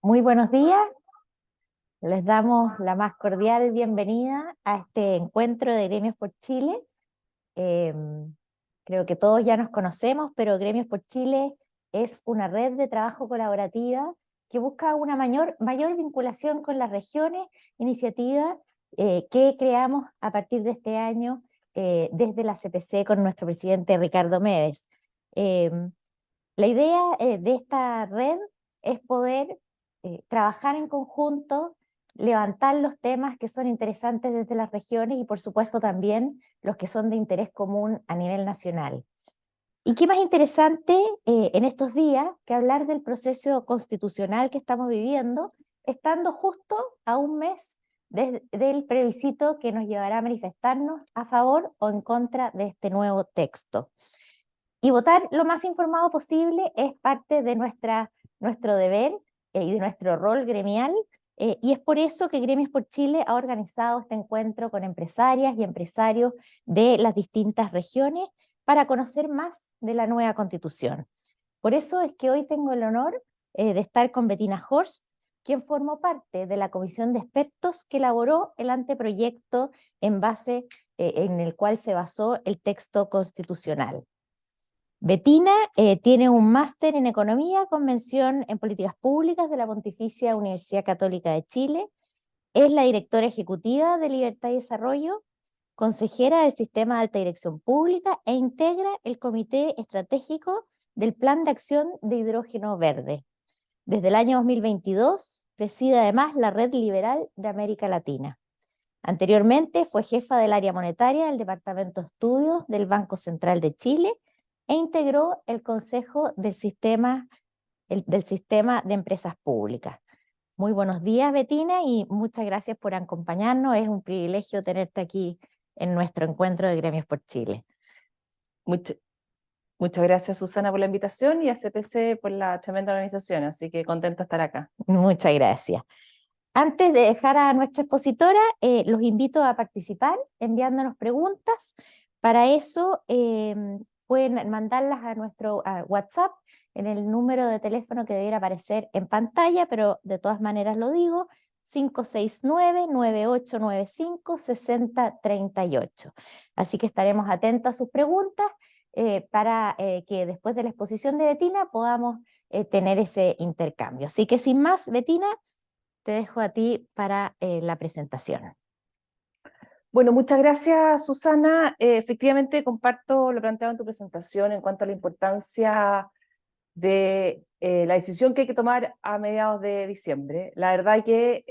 Muy buenos días, les damos la más cordial bienvenida a este encuentro de Gremios por Chile. Creo que todos ya nos conocemos, pero Gremios por Chile es una red de trabajo colaborativa que busca una mayor vinculación con las regiones, iniciativa que creamos a partir de este año desde la CPC con nuestro presidente Ricardo Meves. La idea de esta red es poder trabajar en conjunto, levantar los temas que son interesantes desde las regiones y por supuesto también los que son de interés común a nivel nacional. ¿Y qué más interesante en estos días que hablar del proceso constitucional que estamos viviendo, estando justo a un mes del plebiscito que nos llevará a manifestarnos a favor o en contra de este nuevo texto? Y votar lo más informado posible es parte de nuestro deber y de nuestro rol gremial, y es por eso que Gremios por Chile ha organizado este encuentro con empresarias y empresarios de las distintas regiones para conocer más de la nueva Constitución. Por eso es que hoy tengo el honor de estar con Bettina Horst, quien formó parte de la comisión de expertos que elaboró el anteproyecto en el cual se basó el texto constitucional. Bettina tiene un máster en Economía con mención en Políticas Públicas de la Pontificia Universidad Católica de Chile. Es la directora ejecutiva de Libertad y Desarrollo, consejera del Sistema de Alta Dirección Pública e integra el Comité Estratégico del Plan de Acción de Hidrógeno Verde. Desde el año 2022 preside además la Red Liberal de América Latina. Anteriormente fue jefa del área monetaria del Departamento de Estudios del Banco Central de Chile e integró el Consejo del Sistema de Empresas Públicas. Muy buenos días, Bettina, y muchas gracias por acompañarnos. Es un privilegio tenerte aquí en nuestro encuentro de Gremios por Chile. Muchas gracias, Susana, por la invitación y a CPC por la tremenda organización, así que contento de estar acá. Muchas gracias. Antes de dejar a nuestra expositora, los invito a participar enviándonos preguntas. Para eso pueden mandarlas a nuestro WhatsApp en el número de teléfono que debiera aparecer en pantalla, pero de todas maneras lo digo, 569-9895-6038. Así que estaremos atentos a sus preguntas para que después de la exposición de Bettina podamos tener ese intercambio. Así que sin más, Bettina, te dejo a ti para la presentación. Bueno, muchas gracias, Susana. Efectivamente, comparto lo planteado en tu presentación en cuanto a la importancia de la decisión que hay que tomar a mediados de diciembre. La verdad que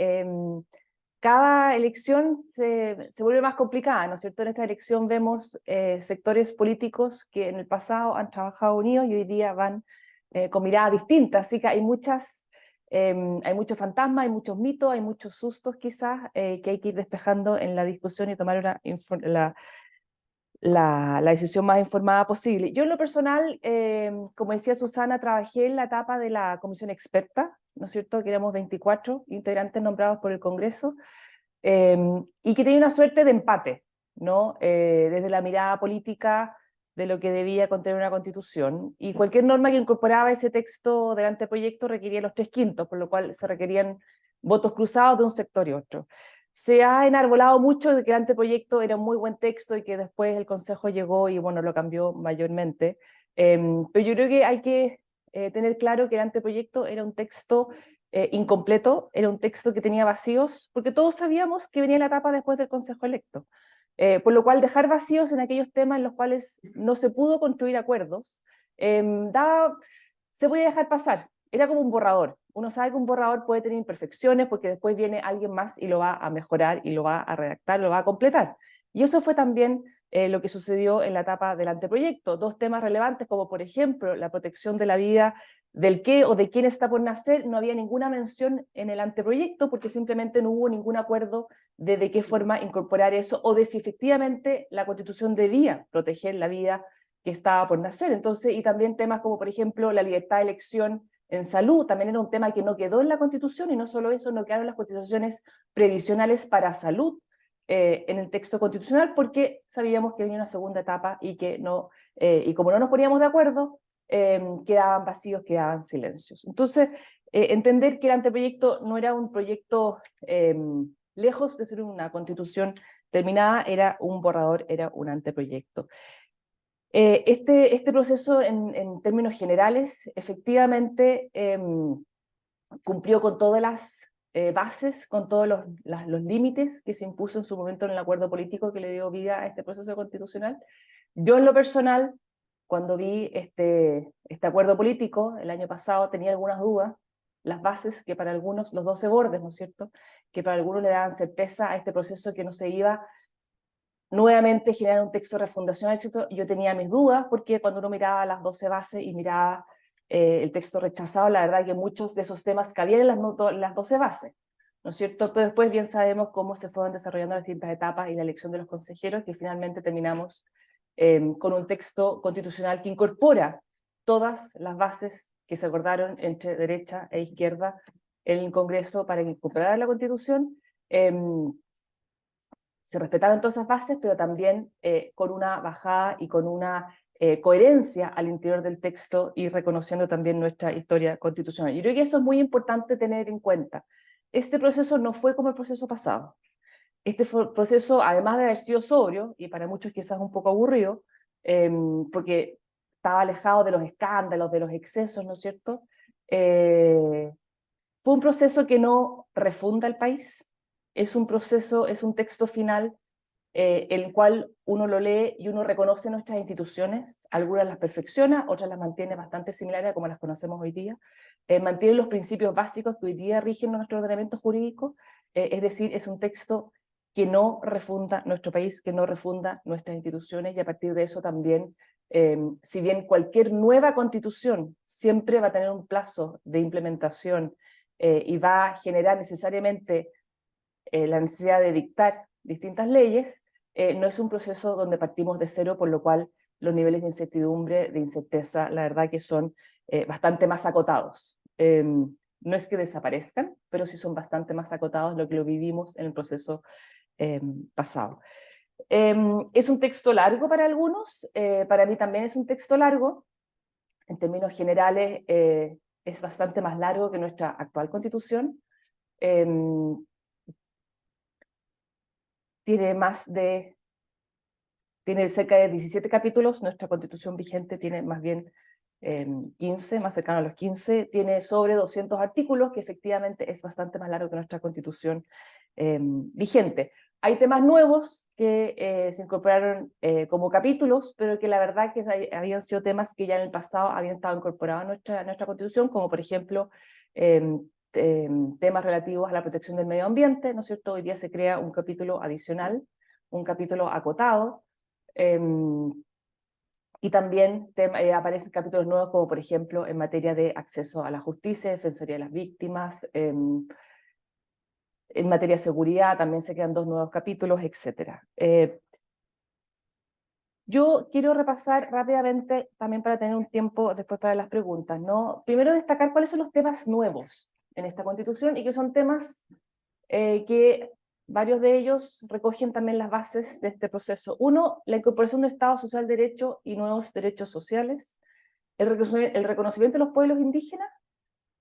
cada elección se vuelve más complicada, ¿no es cierto? En esta elección vemos sectores políticos que en el pasado han trabajado unidos y hoy día van con miradas distintas, así que hay muchos fantasmas, hay muchos mitos, hay muchos sustos quizás que hay que ir despejando en la discusión y tomar la decisión más informada posible. Yo en lo personal, como decía Susana, trabajé en la etapa de la comisión experta, ¿no es cierto? Que éramos 24 integrantes nombrados por el Congreso, y que tenía una suerte de empate, ¿no? Desde la mirada política de lo que debía contener una constitución, y cualquier norma que incorporaba ese texto del anteproyecto requería los 3/5, por lo cual se requerían votos cruzados de un sector y otro. Se ha enarbolado mucho de que el anteproyecto era un muy buen texto y que después el Consejo llegó y bueno, lo cambió mayormente, pero yo creo que hay que tener claro que el anteproyecto era un texto incompleto, era un texto que tenía vacíos, porque todos sabíamos que venía la etapa después del Consejo electo. Por lo cual dejar vacíos en aquellos temas en los cuales no se pudo construir acuerdos, se podía dejar pasar, era como un borrador. Uno sabe que un borrador puede tener imperfecciones porque después viene alguien más y lo va a mejorar y lo va a redactar, lo va a completar. Y eso fue también lo que sucedió en la etapa del anteproyecto. Dos temas relevantes como por ejemplo la protección de la vida del qué o de quién está por nacer, no había ninguna mención en el anteproyecto porque simplemente no hubo ningún acuerdo de qué forma incorporar eso o de si efectivamente la Constitución debía proteger la vida que estaba por nacer. Entonces, y también temas como por ejemplo la libertad de elección en salud, también era un tema que no quedó en la Constitución, y no solo eso, no quedaron las constituciones previsionales para salud en el texto constitucional porque sabíamos que venía una segunda etapa y que no, y como no nos poníamos de acuerdo, quedaban vacíos, quedaban silencios. Entonces, entender que el anteproyecto no era un proyecto lejos de ser una constitución terminada, era un borrador, era un anteproyecto. Este proceso, en términos generales, efectivamente cumplió con todas las bases, con todos los límites que se impuso en su momento en el acuerdo político que le dio vida a este proceso constitucional. Yo, en lo personal, cuando vi este acuerdo político el año pasado, tenía algunas dudas. Las bases que para algunos, los 12 bordes, ¿no es cierto?, que para algunos le daban certeza a este proceso que no se iba nuevamente generar un texto de refundación, etc. Yo tenía mis dudas, porque cuando uno miraba las 12 bases y miraba el texto rechazado, la verdad que muchos de esos temas cabían en las 12 bases, ¿no es cierto? Pero después bien sabemos cómo se fueron desarrollando las distintas etapas y la elección de los consejeros, que finalmente terminamos con un texto constitucional que incorpora todas las bases que se acordaron entre derecha e izquierda en el Congreso para que incorporara la Constitución. Se respetaron todas esas bases, pero también con una bajada y con una coherencia al interior del texto y reconociendo también nuestra historia constitucional. Yo creo que eso es muy importante tener en cuenta. Este proceso no fue como el proceso pasado. Este proceso, además de haber sido sobrio, y para muchos quizás un poco aburrido, porque estaba alejado de los escándalos, de los excesos, ¿no es cierto? Fue un proceso que no refunda el país, es un proceso, es un texto final el cual uno lo lee y uno reconoce nuestras instituciones, algunas las perfecciona, otras las mantiene bastante similares a como las conocemos hoy día, mantiene los principios básicos que hoy día rigen nuestro ordenamiento jurídico, es decir, es un texto que no refunda nuestro país, que no refunda nuestras instituciones, y a partir de eso también, si bien cualquier nueva constitución siempre va a tener un plazo de implementación y va a generar necesariamente la necesidad de dictar distintas leyes, no es un proceso donde partimos de cero, por lo cual los niveles de incertidumbre, de incerteza, la verdad que son bastante más acotados. No es que desaparezcan, pero sí son bastante más acotados lo que lo vivimos en el proceso pasado. Es un texto largo para algunos, para mí también es un texto largo. En términos generales, es bastante más largo que nuestra actual Constitución. Tiene cerca de 17 capítulos, nuestra Constitución vigente tiene más bien 15, más cercano a los 15, tiene sobre 200 artículos, que efectivamente es bastante más largo que nuestra Constitución vigente. Hay temas nuevos que se incorporaron como capítulos, pero que la verdad que habían sido temas que ya en el pasado habían estado incorporados a nuestra Constitución, como por ejemplo temas relativos a la protección del medio ambiente, ¿no es cierto? Hoy día se crea un capítulo adicional, un capítulo acotado, y también aparecen capítulos nuevos, como por ejemplo en materia de acceso a la justicia, defensoría de las víctimas, en materia de seguridad también se crean 2 nuevos capítulos, etc. Yo quiero repasar rápidamente, también para tener un tiempo después para las preguntas, ¿no? Primero destacar cuáles son los temas nuevos en esta Constitución, y que son temas que varios de ellos recogen también las bases de este proceso. Uno, la incorporación de Estado Social de Derecho y nuevos derechos sociales, el reconocimiento de los pueblos indígenas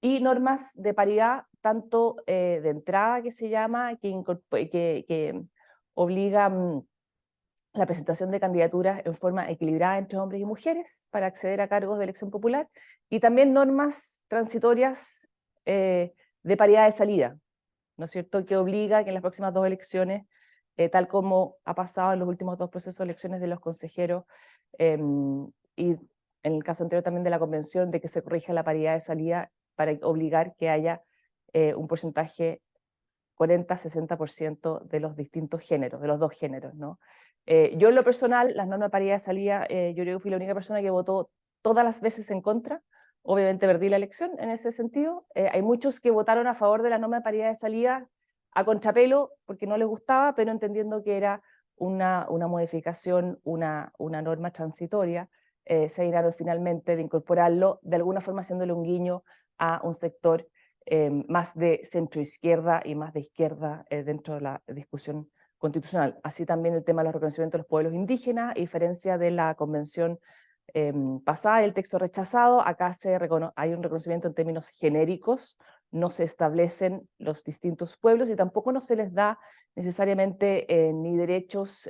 y normas de paridad, tanto de entrada, que se llama, que obliga la presentación de candidaturas en forma equilibrada entre hombres y mujeres para acceder a cargos de elección popular, y también normas transitorias de paridad de salida, ¿no es cierto?, que obliga que en las próximas 2 elecciones, tal como ha pasado en los últimos 2 procesos de elecciones de los consejeros, y en el caso anterior también de la convención, de que se corrija la paridad de salida para obligar que haya un porcentaje 40-60% de los distintos géneros, de los 2 géneros, ¿no? Yo en lo personal, las normas de paridad de salida, yo creo que fui la única persona que votó todas las veces en contra. Obviamente perdí la elección en ese sentido. Hay muchos que votaron a favor de la norma de paridad de salida a contrapelo porque no les gustaba, pero entendiendo que era una modificación, una norma transitoria, se dieron finalmente de incorporarlo, de alguna forma haciéndole un guiño a un sector más de centro-izquierda y más de izquierda dentro de la discusión constitucional. Así también el tema de los reconocimientos de los pueblos indígenas, a diferencia de la Convención pasada, el texto rechazado, acá hay un reconocimiento en términos genéricos, no se establecen los distintos pueblos y tampoco no se les da necesariamente ni derechos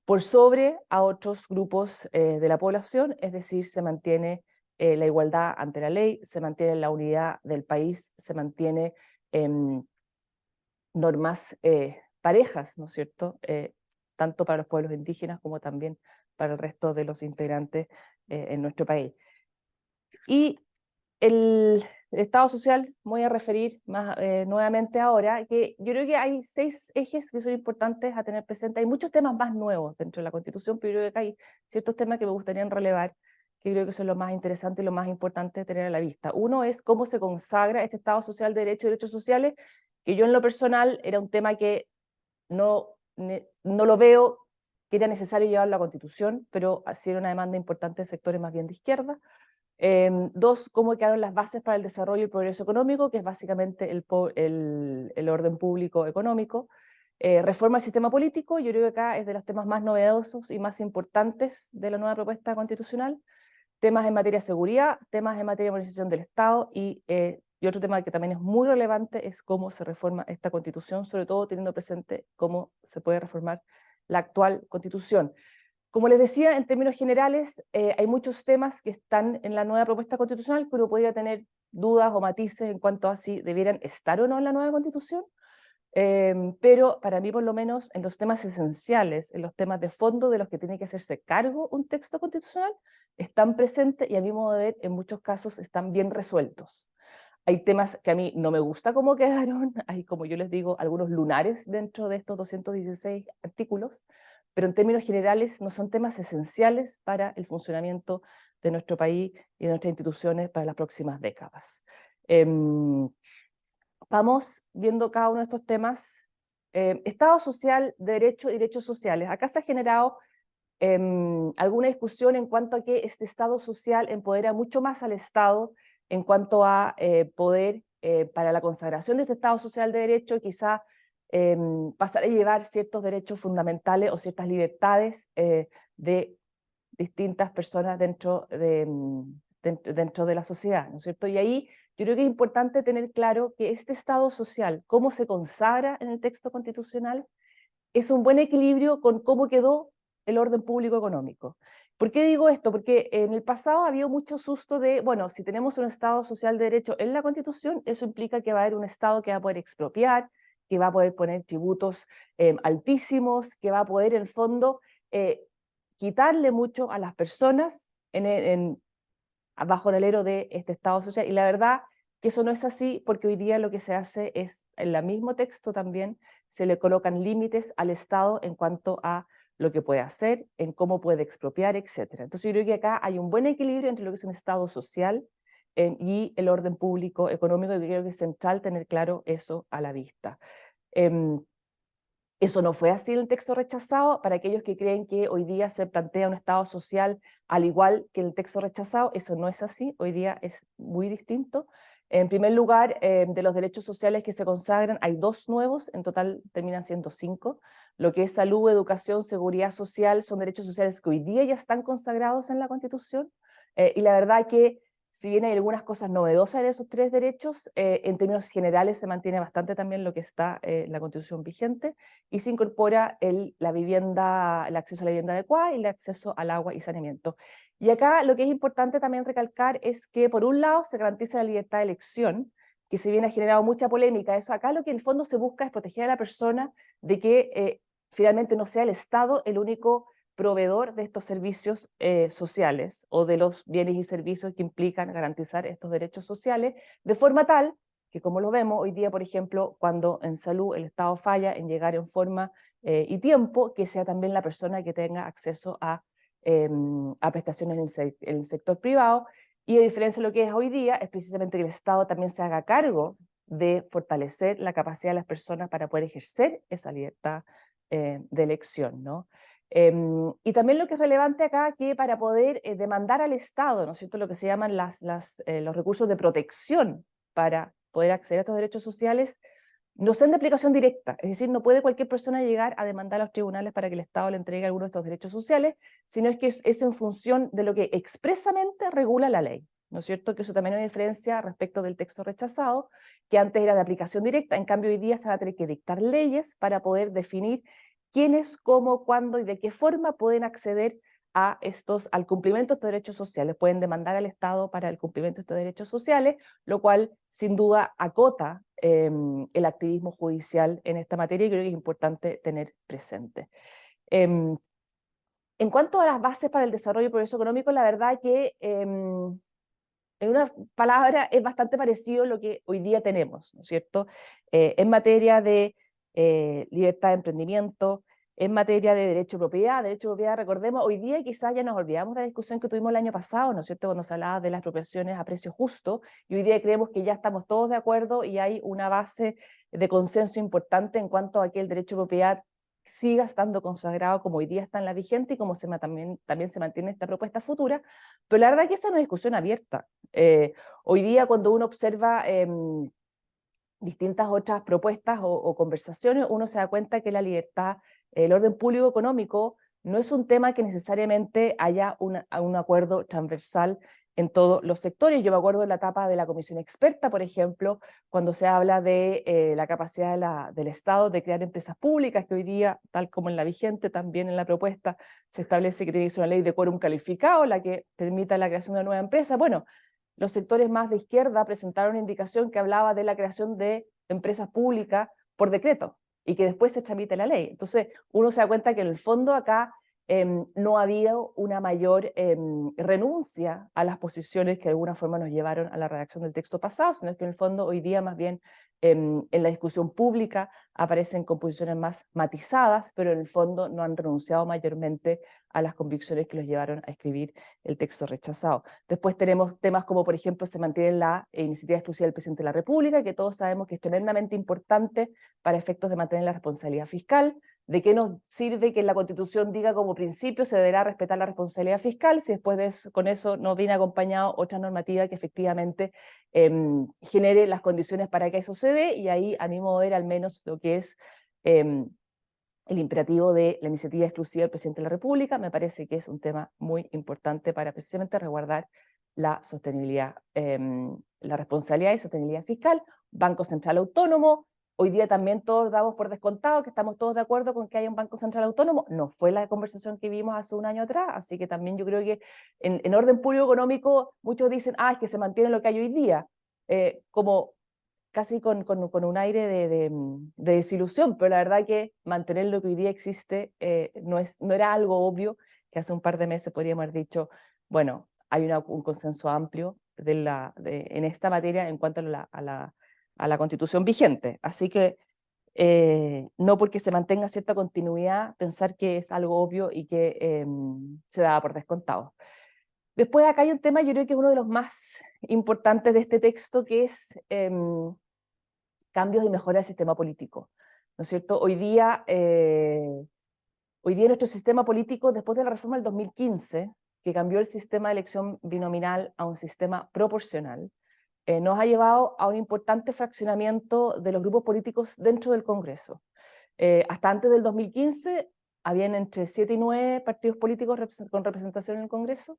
por sobre a otros grupos de la población, es decir, se mantiene la igualdad ante la ley, se mantiene la unidad del país, se mantiene normas parejas, ¿no es cierto?, tanto para los pueblos indígenas como también para el resto de los integrantes en nuestro país. Y el Estado social, voy a referir más nuevamente ahora, que yo creo que hay 6 ejes que son importantes a tener presente. Hay muchos temas más nuevos dentro de la Constitución, pero yo creo que hay ciertos temas que me gustaría relevar, que creo que son lo más interesante y lo más importante de tener a la vista. Uno es cómo se consagra este Estado social de derecho y derechos sociales, que yo en lo personal era un tema que no lo veo que era necesario llevarlo a la Constitución, pero así era una demanda importante de sectores más bien de izquierda. 2, cómo quedaron las bases para el desarrollo y el progreso económico, que es básicamente el orden público económico. Reforma del sistema político, yo creo que acá es de los temas más novedosos y más importantes de la nueva propuesta constitucional. Temas en materia de seguridad, temas en materia de organización del Estado y otro tema que también es muy relevante es cómo se reforma esta constitución, sobre todo teniendo presente cómo se puede reformar la actual constitución. Como les decía, en términos generales, hay muchos temas que están en la nueva propuesta constitucional que uno podría tener dudas o matices en cuanto a si debieran estar o no en la nueva constitución, pero para mí por lo menos en los temas esenciales, en los temas de fondo de los que tiene que hacerse cargo un texto constitucional, están presentes y a mi modo de ver en muchos casos están bien resueltos. Hay temas que a mí no me gusta cómo quedaron, hay, como yo les digo, algunos lunares dentro de estos 216 artículos, pero en términos generales no son temas esenciales para el funcionamiento de nuestro país y de nuestras instituciones para las próximas décadas. Vamos viendo cada uno de estos temas. Estado social, derecho y derechos sociales. Acá se ha generado alguna discusión en cuanto a que este Estado social empodera mucho más al Estado en cuanto a poder, para la consagración de este Estado social de derecho, quizá pasar a llevar ciertos derechos fundamentales o ciertas libertades de distintas personas dentro de la sociedad, ¿no es cierto? Y ahí yo creo que es importante tener claro que este Estado social, cómo se consagra en el texto constitucional, es un buen equilibrio con cómo quedó el orden público económico. ¿Por qué digo esto? Porque en el pasado había mucho susto de, bueno, si tenemos un Estado social de derecho en la Constitución, eso implica que va a haber un Estado que va a poder expropiar, que va a poder poner tributos altísimos, que va a poder en el fondo quitarle mucho a las personas bajo el alero de este Estado social. Y la verdad que eso no es así, porque hoy día lo que se hace es, en el mismo texto también, se le colocan límites al Estado en cuanto a lo que puede hacer, en cómo puede expropiar, etc. Entonces yo creo que acá hay un buen equilibrio entre lo que es un Estado social y el orden público económico, y creo que es central tener claro eso a la vista. Eso no fue así en el texto rechazado. Para aquellos que creen que hoy día se plantea un Estado social al igual que el texto rechazado, eso no es así, hoy día es muy distinto. En primer lugar, de los derechos sociales que se consagran, hay 2 nuevos, en total terminan siendo 5. Lo que es salud, educación, seguridad social, son derechos sociales que hoy día ya están consagrados en la Constitución, y la verdad que si bien hay algunas cosas novedosas en esos 3 derechos, en términos generales se mantiene bastante también lo que está en la Constitución vigente, y se incorpora la vivienda, el acceso a la vivienda adecuada y el acceso al agua y saneamiento. Y acá lo que es importante también recalcar es que por un lado se garantiza la libertad de elección, que si bien ha generado mucha polémica, eso acá lo que en el fondo se busca es proteger a la persona de que finalmente no sea el Estado el único proveedor de estos servicios sociales o de los bienes y servicios que implican garantizar estos derechos sociales, de forma tal que, como lo vemos hoy día, por ejemplo, cuando en salud el Estado falla en llegar en forma y tiempo, que sea también la persona que tenga acceso a prestaciones en el sector privado, y a diferencia de lo que es hoy día, es precisamente que el Estado también se haga cargo de fortalecer la capacidad de las personas para poder ejercer esa libertad de elección, ¿no? Y también lo que es relevante acá, que para poder demandar al Estado, ¿no es cierto?, lo que se llaman los recursos de protección para poder acceder a estos derechos sociales, no son de aplicación directa, es decir, no puede cualquier persona llegar a demandar a los tribunales para que el Estado le entregue alguno de estos derechos sociales, sino es que es en función de lo que expresamente regula la ley, ¿no es cierto? Que eso también es una diferencia respecto del texto rechazado, que antes era de aplicación directa, en cambio hoy día se van a tener que dictar leyes para poder definir quiénes, cómo, cuándo y de qué forma pueden acceder al cumplimiento de estos derechos sociales. Pueden demandar al Estado para el cumplimiento de estos derechos sociales, lo cual sin duda acota el activismo judicial en esta materia y creo que es importante tener presente. En cuanto a las bases para el desarrollo y progreso económico, la verdad que en una palabra es bastante parecido a lo que hoy día tenemos, ¿no es cierto? En materia de libertad de emprendimiento, en materia de derecho de propiedad, recordemos, hoy día quizás ya nos olvidamos de la discusión que tuvimos el año pasado, ¿no es cierto?, cuando se hablaba de las expropiaciones a precio justo, y hoy día creemos que ya estamos todos de acuerdo y hay una base de consenso importante en cuanto a que el derecho de propiedad siga estando consagrado como hoy día está en la vigente y como también se mantiene esta propuesta futura, pero la verdad es que esa es una discusión abierta. Hoy día cuando uno observa distintas otras propuestas o conversaciones, uno se da cuenta que la libertad, el orden público económico, no es un tema que necesariamente haya un acuerdo transversal en todos los sectores. Yo me acuerdo de la etapa de la comisión experta, por ejemplo, cuando se habla de la capacidad del Estado de crear empresas públicas, que hoy día, tal como en la vigente, también en la propuesta, se establece que tiene que ser una ley de quórum calificado, la que permita la creación de una nueva empresa. Bueno, los sectores más de izquierda presentaron una indicación que hablaba de la creación de empresas públicas por decreto y que después se tramite la ley. Entonces, uno se da cuenta que en el fondo acá no ha habido una mayor renuncia a las posiciones que de alguna forma nos llevaron a la redacción del texto pasado, sino que en el fondo hoy día más bien en la discusión pública aparecen composiciones más matizadas, pero en el fondo no han renunciado mayormente a las convicciones que los llevaron a escribir el texto rechazado. Después tenemos temas como, por ejemplo, se mantiene la iniciativa exclusiva del presidente de la República, que todos sabemos que es tremendamente importante para efectos de mantener la responsabilidad fiscal. ¿De qué nos sirve que la Constitución diga como principio se deberá respetar la responsabilidad fiscal si después de eso, con eso no viene acompañado otra normativa que efectivamente genere las condiciones para que eso se dé? Y ahí, a mi modo de ver, al menos lo que es el imperativo de la iniciativa exclusiva del presidente de la República, me parece que es un tema muy importante para precisamente resguardar la sostenibilidad, la responsabilidad y sostenibilidad fiscal. Banco Central Autónomo, hoy día también todos damos por descontado que estamos todos de acuerdo con que haya un Banco Central Autónomo, no fue la conversación que vimos hace un año atrás, así que también yo creo que en orden público económico muchos dicen, es que se mantiene lo que hay hoy día, como casi con un aire de desilusión, pero la verdad que mantener lo que hoy día existe no era algo obvio, que hace un par de meses podríamos haber dicho, bueno, hay un consenso amplio en esta materia en cuanto a la Constitución vigente. Así que no porque se mantenga cierta continuidad, pensar que es algo obvio y que se da por descontado. Después acá hay un tema, yo creo que es uno de los más importantes de este texto, que es cambios y mejoras del sistema político, ¿no es cierto? Hoy día nuestro sistema político, después de la reforma del 2015, que cambió el sistema de elección binominal a un sistema proporcional, nos ha llevado a un importante fraccionamiento de los grupos políticos dentro del Congreso. Hasta antes del 2015 habían entre 7 y 9 partidos políticos con representación en el Congreso.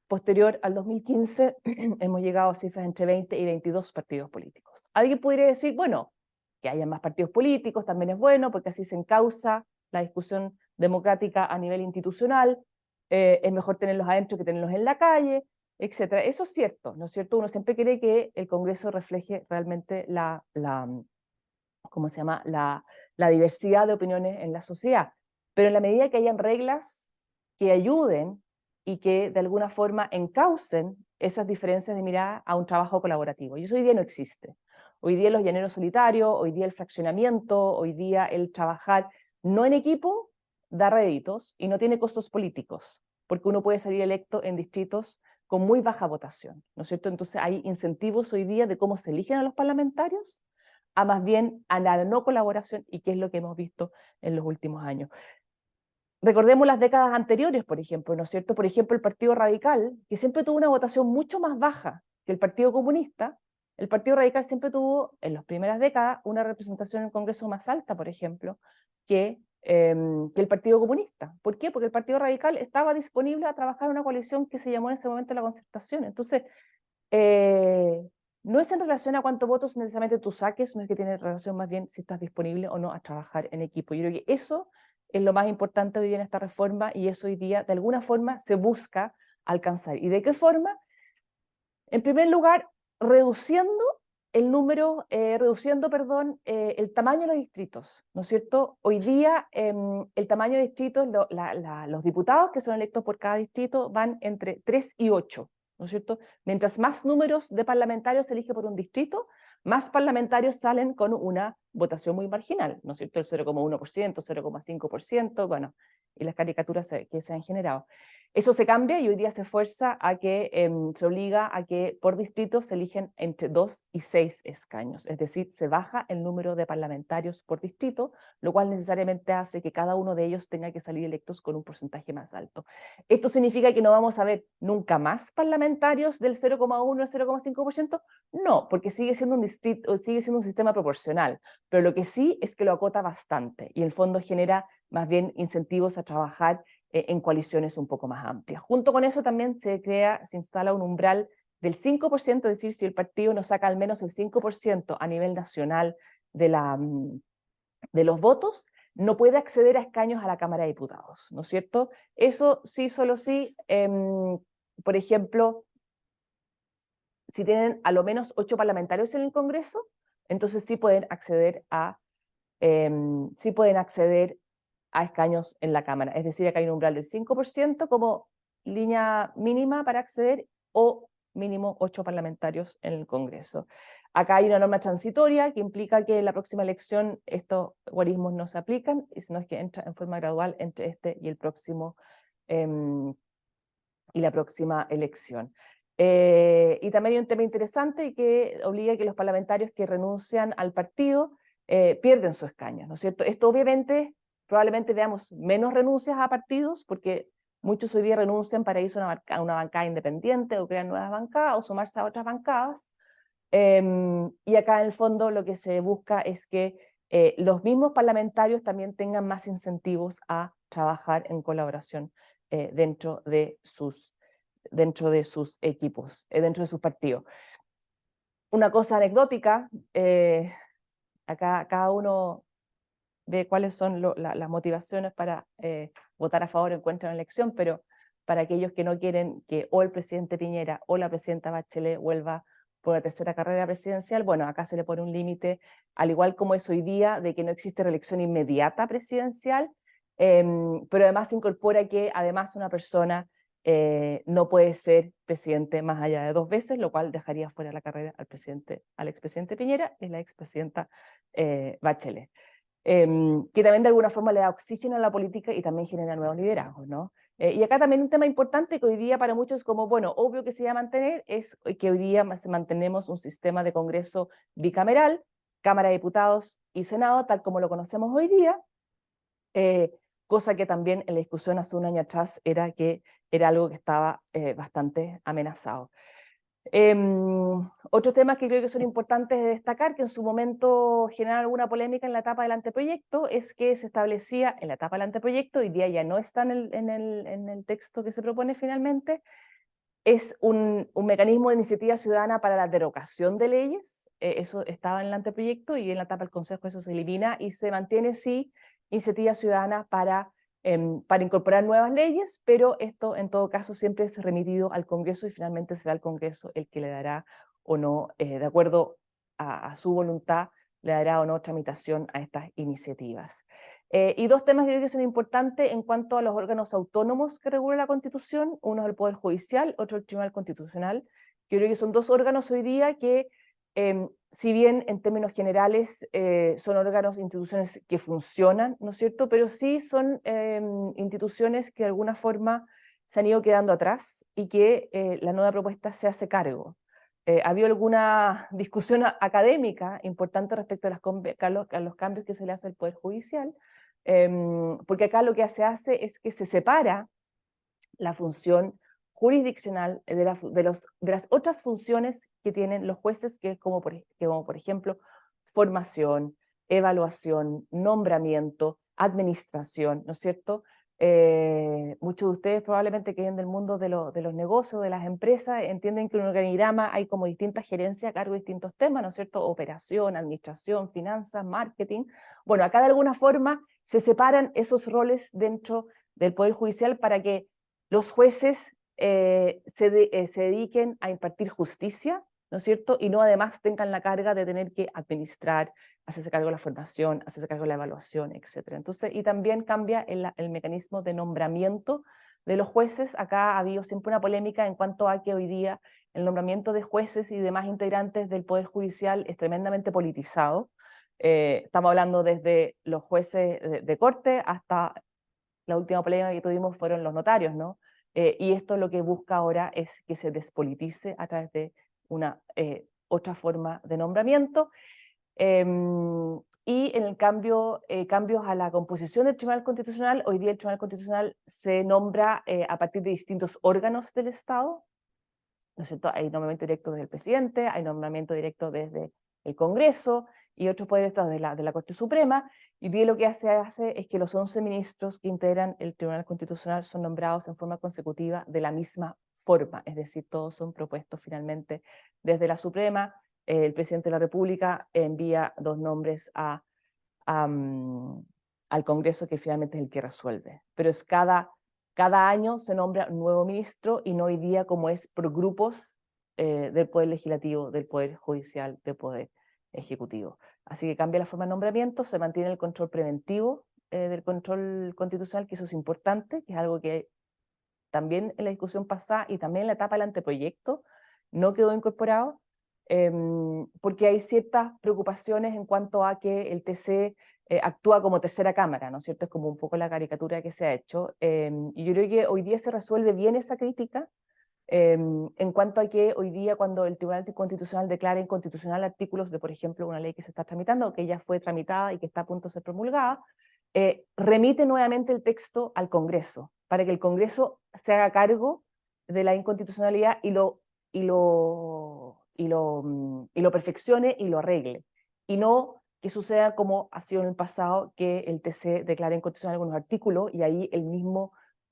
Posterior al 2015 hemos llegado a cifras entre 20 y 22 partidos políticos. Alguien podría decir, bueno, que haya más partidos políticos también es bueno, porque así se encausa la discusión democrática a nivel institucional, es mejor tenerlos adentro que tenerlos en la calle, etc. Eso es cierto, ¿no es cierto? Uno siempre quiere que el Congreso refleje realmente ¿cómo se llama? La diversidad de opiniones en la sociedad, pero en la medida que hayan reglas que ayuden y que de alguna forma encaucen esas diferencias de mirada a un trabajo colaborativo. Y eso hoy día no existe. Hoy día los llaneros solitarios, hoy día el fraccionamiento, hoy día el trabajar no en equipo da réditos y no tiene costos políticos, porque uno puede salir electo en distritos con muy baja votación, ¿no es cierto? Entonces hay incentivos hoy día de cómo se eligen a los parlamentarios, a más bien a la no colaboración, y qué es lo que hemos visto en los últimos años. Recordemos las décadas anteriores, por ejemplo, ¿no es cierto? Por ejemplo, el Partido Radical, que siempre tuvo una votación mucho más baja que el Partido Comunista, El Partido Radical siempre tuvo, en las primeras décadas, una representación en el Congreso más alta, por ejemplo, que el Partido Comunista. ¿Por qué? Porque el Partido Radical estaba disponible a trabajar en una coalición que se llamó en ese momento la Concertación. Entonces, no es en relación a cuántos votos necesariamente tú saques, no es que tiene relación más bien si estás disponible o no a trabajar en equipo. Yo creo que eso es lo más importante hoy día en esta reforma y eso hoy día de alguna forma se busca alcanzar. ¿Y de qué forma? En primer lugar, reduciendo el número, perdón, el tamaño de los distritos, ¿no es cierto? Hoy día el tamaño de distritos, los diputados que son electos por cada distrito van entre 3 y 8, ¿no es cierto? Mientras más números de parlamentarios se elige por un distrito, más parlamentarios salen con una votación muy marginal, ¿no es cierto? El 0,1%, 0,5%, bueno, y las caricaturas que se han generado. Eso se cambia y hoy día se fuerza a que, se obliga a que por distrito se eligen entre 2 y 6 escaños, es decir, se baja el número de parlamentarios por distrito, lo cual necesariamente hace que cada uno de ellos tenga que salir electos con un porcentaje más alto. ¿Esto significa que no vamos a ver nunca más parlamentarios del 0,1 al 0,5%? No, porque sigue siendo un distrito, sigue siendo un sistema proporcional, pero lo que sí es que lo acota bastante y en el fondo genera más bien incentivos a trabajar en coaliciones un poco más amplias. Junto con eso también se instala un umbral del 5%, es decir, si el partido no saca al menos el 5% a nivel nacional de los votos, no puede acceder a escaños a la Cámara de Diputados, ¿no es cierto? Eso sí, solo sí, por ejemplo, si tienen a lo menos 8 parlamentarios en el Congreso, entonces sí pueden acceder a escaños en la Cámara. Es decir, acá hay un umbral del 5% como línea mínima para acceder o mínimo 8 parlamentarios en el Congreso. Acá hay una norma transitoria que implica que en la próxima elección estos guarismos no se aplican, sino es que entra en forma gradual entre este y el próximo y la próxima elección. Y también hay un tema interesante y que obliga a que los parlamentarios que renuncian al partido pierden su escaño, ¿no es cierto? Esto obviamente, probablemente veamos menos renuncias a partidos, porque muchos hoy día renuncian para irse a una bancada independiente o crear nuevas bancadas o sumarse a otras bancadas. Y acá en el fondo lo que se busca es que los mismos parlamentarios también tengan más incentivos a trabajar en colaboración dentro de sus equipos, dentro de sus partidos. Una cosa anecdótica, acá cada uno ve cuáles son las motivaciones para votar a favor o en contra de una elección, pero para aquellos que no quieren que o el presidente Piñera o la presidenta Bachelet vuelva por la tercera carrera presidencial, bueno, acá se le pone un límite, al igual como es hoy día, de que no existe reelección inmediata presidencial, pero además se incorpora que además una persona no puede ser presidente más allá de 2 veces, lo cual dejaría fuera de la carrera al expresidente Piñera y la expresidenta Bachelet. Que también de alguna forma le da oxígeno a la política y también genera nuevos liderazgos, ¿no? Y acá también un tema importante que hoy día para muchos como, bueno, obvio que se va a mantener, es que hoy día mantenemos un sistema de Congreso bicameral, Cámara de Diputados y Senado, tal como lo conocemos hoy día, cosa que también en la discusión hace un año atrás era algo que estaba bastante amenazado. Otros temas que creo que son importantes de destacar, que en su momento generaron alguna polémica en la etapa del anteproyecto, es que se establecía en la etapa del anteproyecto, hoy día ya no está en el texto que se propone finalmente, es un mecanismo de iniciativa ciudadana para la derogación de leyes, eso estaba en el anteproyecto y en la etapa del Consejo eso se elimina y se mantiene sí iniciativa ciudadana para incorporar nuevas leyes, pero esto en todo caso siempre es remitido al Congreso y finalmente será el Congreso el que le dará o no, de acuerdo a su voluntad, le dará o no tramitación a estas iniciativas. Y 2 temas que creo que son importantes en cuanto a los órganos autónomos que regula la Constitución, uno es el Poder Judicial, otro el Tribunal Constitucional, que creo que son 2 órganos hoy día que si bien en términos generales son órganos, instituciones que funcionan, ¿no es cierto? Pero sí son instituciones que de alguna forma se han ido quedando atrás y que la nueva propuesta se hace cargo. Ha habido alguna discusión académica importante respecto a los cambios que se le hace al Poder Judicial, porque acá lo que se hace es que se separa la función jurisdiccional de las otras funciones que tienen los jueces, que es como por ejemplo formación, evaluación, nombramiento, administración, ¿no es cierto? Muchos de ustedes probablemente que vienen del mundo de los negocios, de las empresas, entienden que en un organigrama hay como distintas gerencias a cargo de distintos temas, ¿no es cierto? Operación, administración, finanzas, marketing. Bueno, acá de alguna forma se separan esos roles dentro del Poder Judicial para que los jueces se dediquen a impartir justicia, ¿no es cierto? Y no además tengan la carga de tener que administrar, hacerse cargo de la formación, hacerse cargo de la evaluación, etc. Entonces, y también cambia el mecanismo de nombramiento de los jueces. Acá ha habido siempre una polémica en cuanto a que hoy día el nombramiento de jueces y demás integrantes del Poder Judicial es tremendamente politizado. Estamos hablando desde los jueces de corte hasta la última polémica que tuvimos fueron los notarios, ¿no? Y esto lo que busca ahora es que se despolitice a través de una otra forma de nombramiento. Y en el cambio, cambios a la composición del Tribunal Constitucional. Hoy día el Tribunal Constitucional se nombra a partir de distintos órganos del Estado, ¿no es cierto? Hay nombramiento directo desde el presidente, hay nombramiento directo desde el Congreso y otros poderes de la Corte Suprema, y hoy día lo que hace es que los 11 ministros que integran el Tribunal Constitucional son nombrados en forma consecutiva de la misma forma, es decir, todos son propuestos finalmente desde la Suprema. El presidente de la República envía 2 nombres al Congreso, que finalmente es el que resuelve, pero es cada año se nombra un nuevo ministro y no hoy día como es por grupos del Poder Legislativo, del Poder Judicial, del Poder Ejecutivo. Así que cambia la forma de nombramiento, se mantiene el control preventivo del control constitucional, que eso es importante, que es algo que también en la discusión pasada y también en la etapa del anteproyecto no quedó incorporado, porque hay ciertas preocupaciones en cuanto a que el TC actúa como tercera cámara, ¿no es cierto? Es como un poco la caricatura que se ha hecho. Y yo creo que hoy día se resuelve bien esa crítica, en cuanto a que hoy día cuando el Tribunal Constitucional declara inconstitucional artículos de, por ejemplo, una ley que se está tramitando o que ya fue tramitada y que está a punto de ser promulgada, remite nuevamente el texto al Congreso, para que el Congreso se haga cargo de la inconstitucionalidad y lo perfeccione y lo arregle, y no que suceda como ha sido en el pasado, que el TC declara inconstitucional algunos artículos y ahí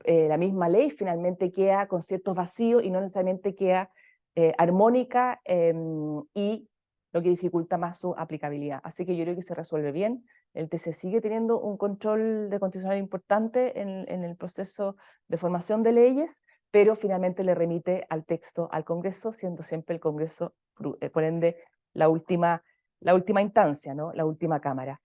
la misma ley finalmente queda con ciertos vacíos y no necesariamente queda armónica, y lo que dificulta más su aplicabilidad. Así que yo creo que se resuelve bien. El TC sigue teniendo un control de constitucional importante en el proceso de formación de leyes, pero finalmente le remite al texto al Congreso, siendo siempre el Congreso, por ende, la última instancia, ¿no? La última cámara.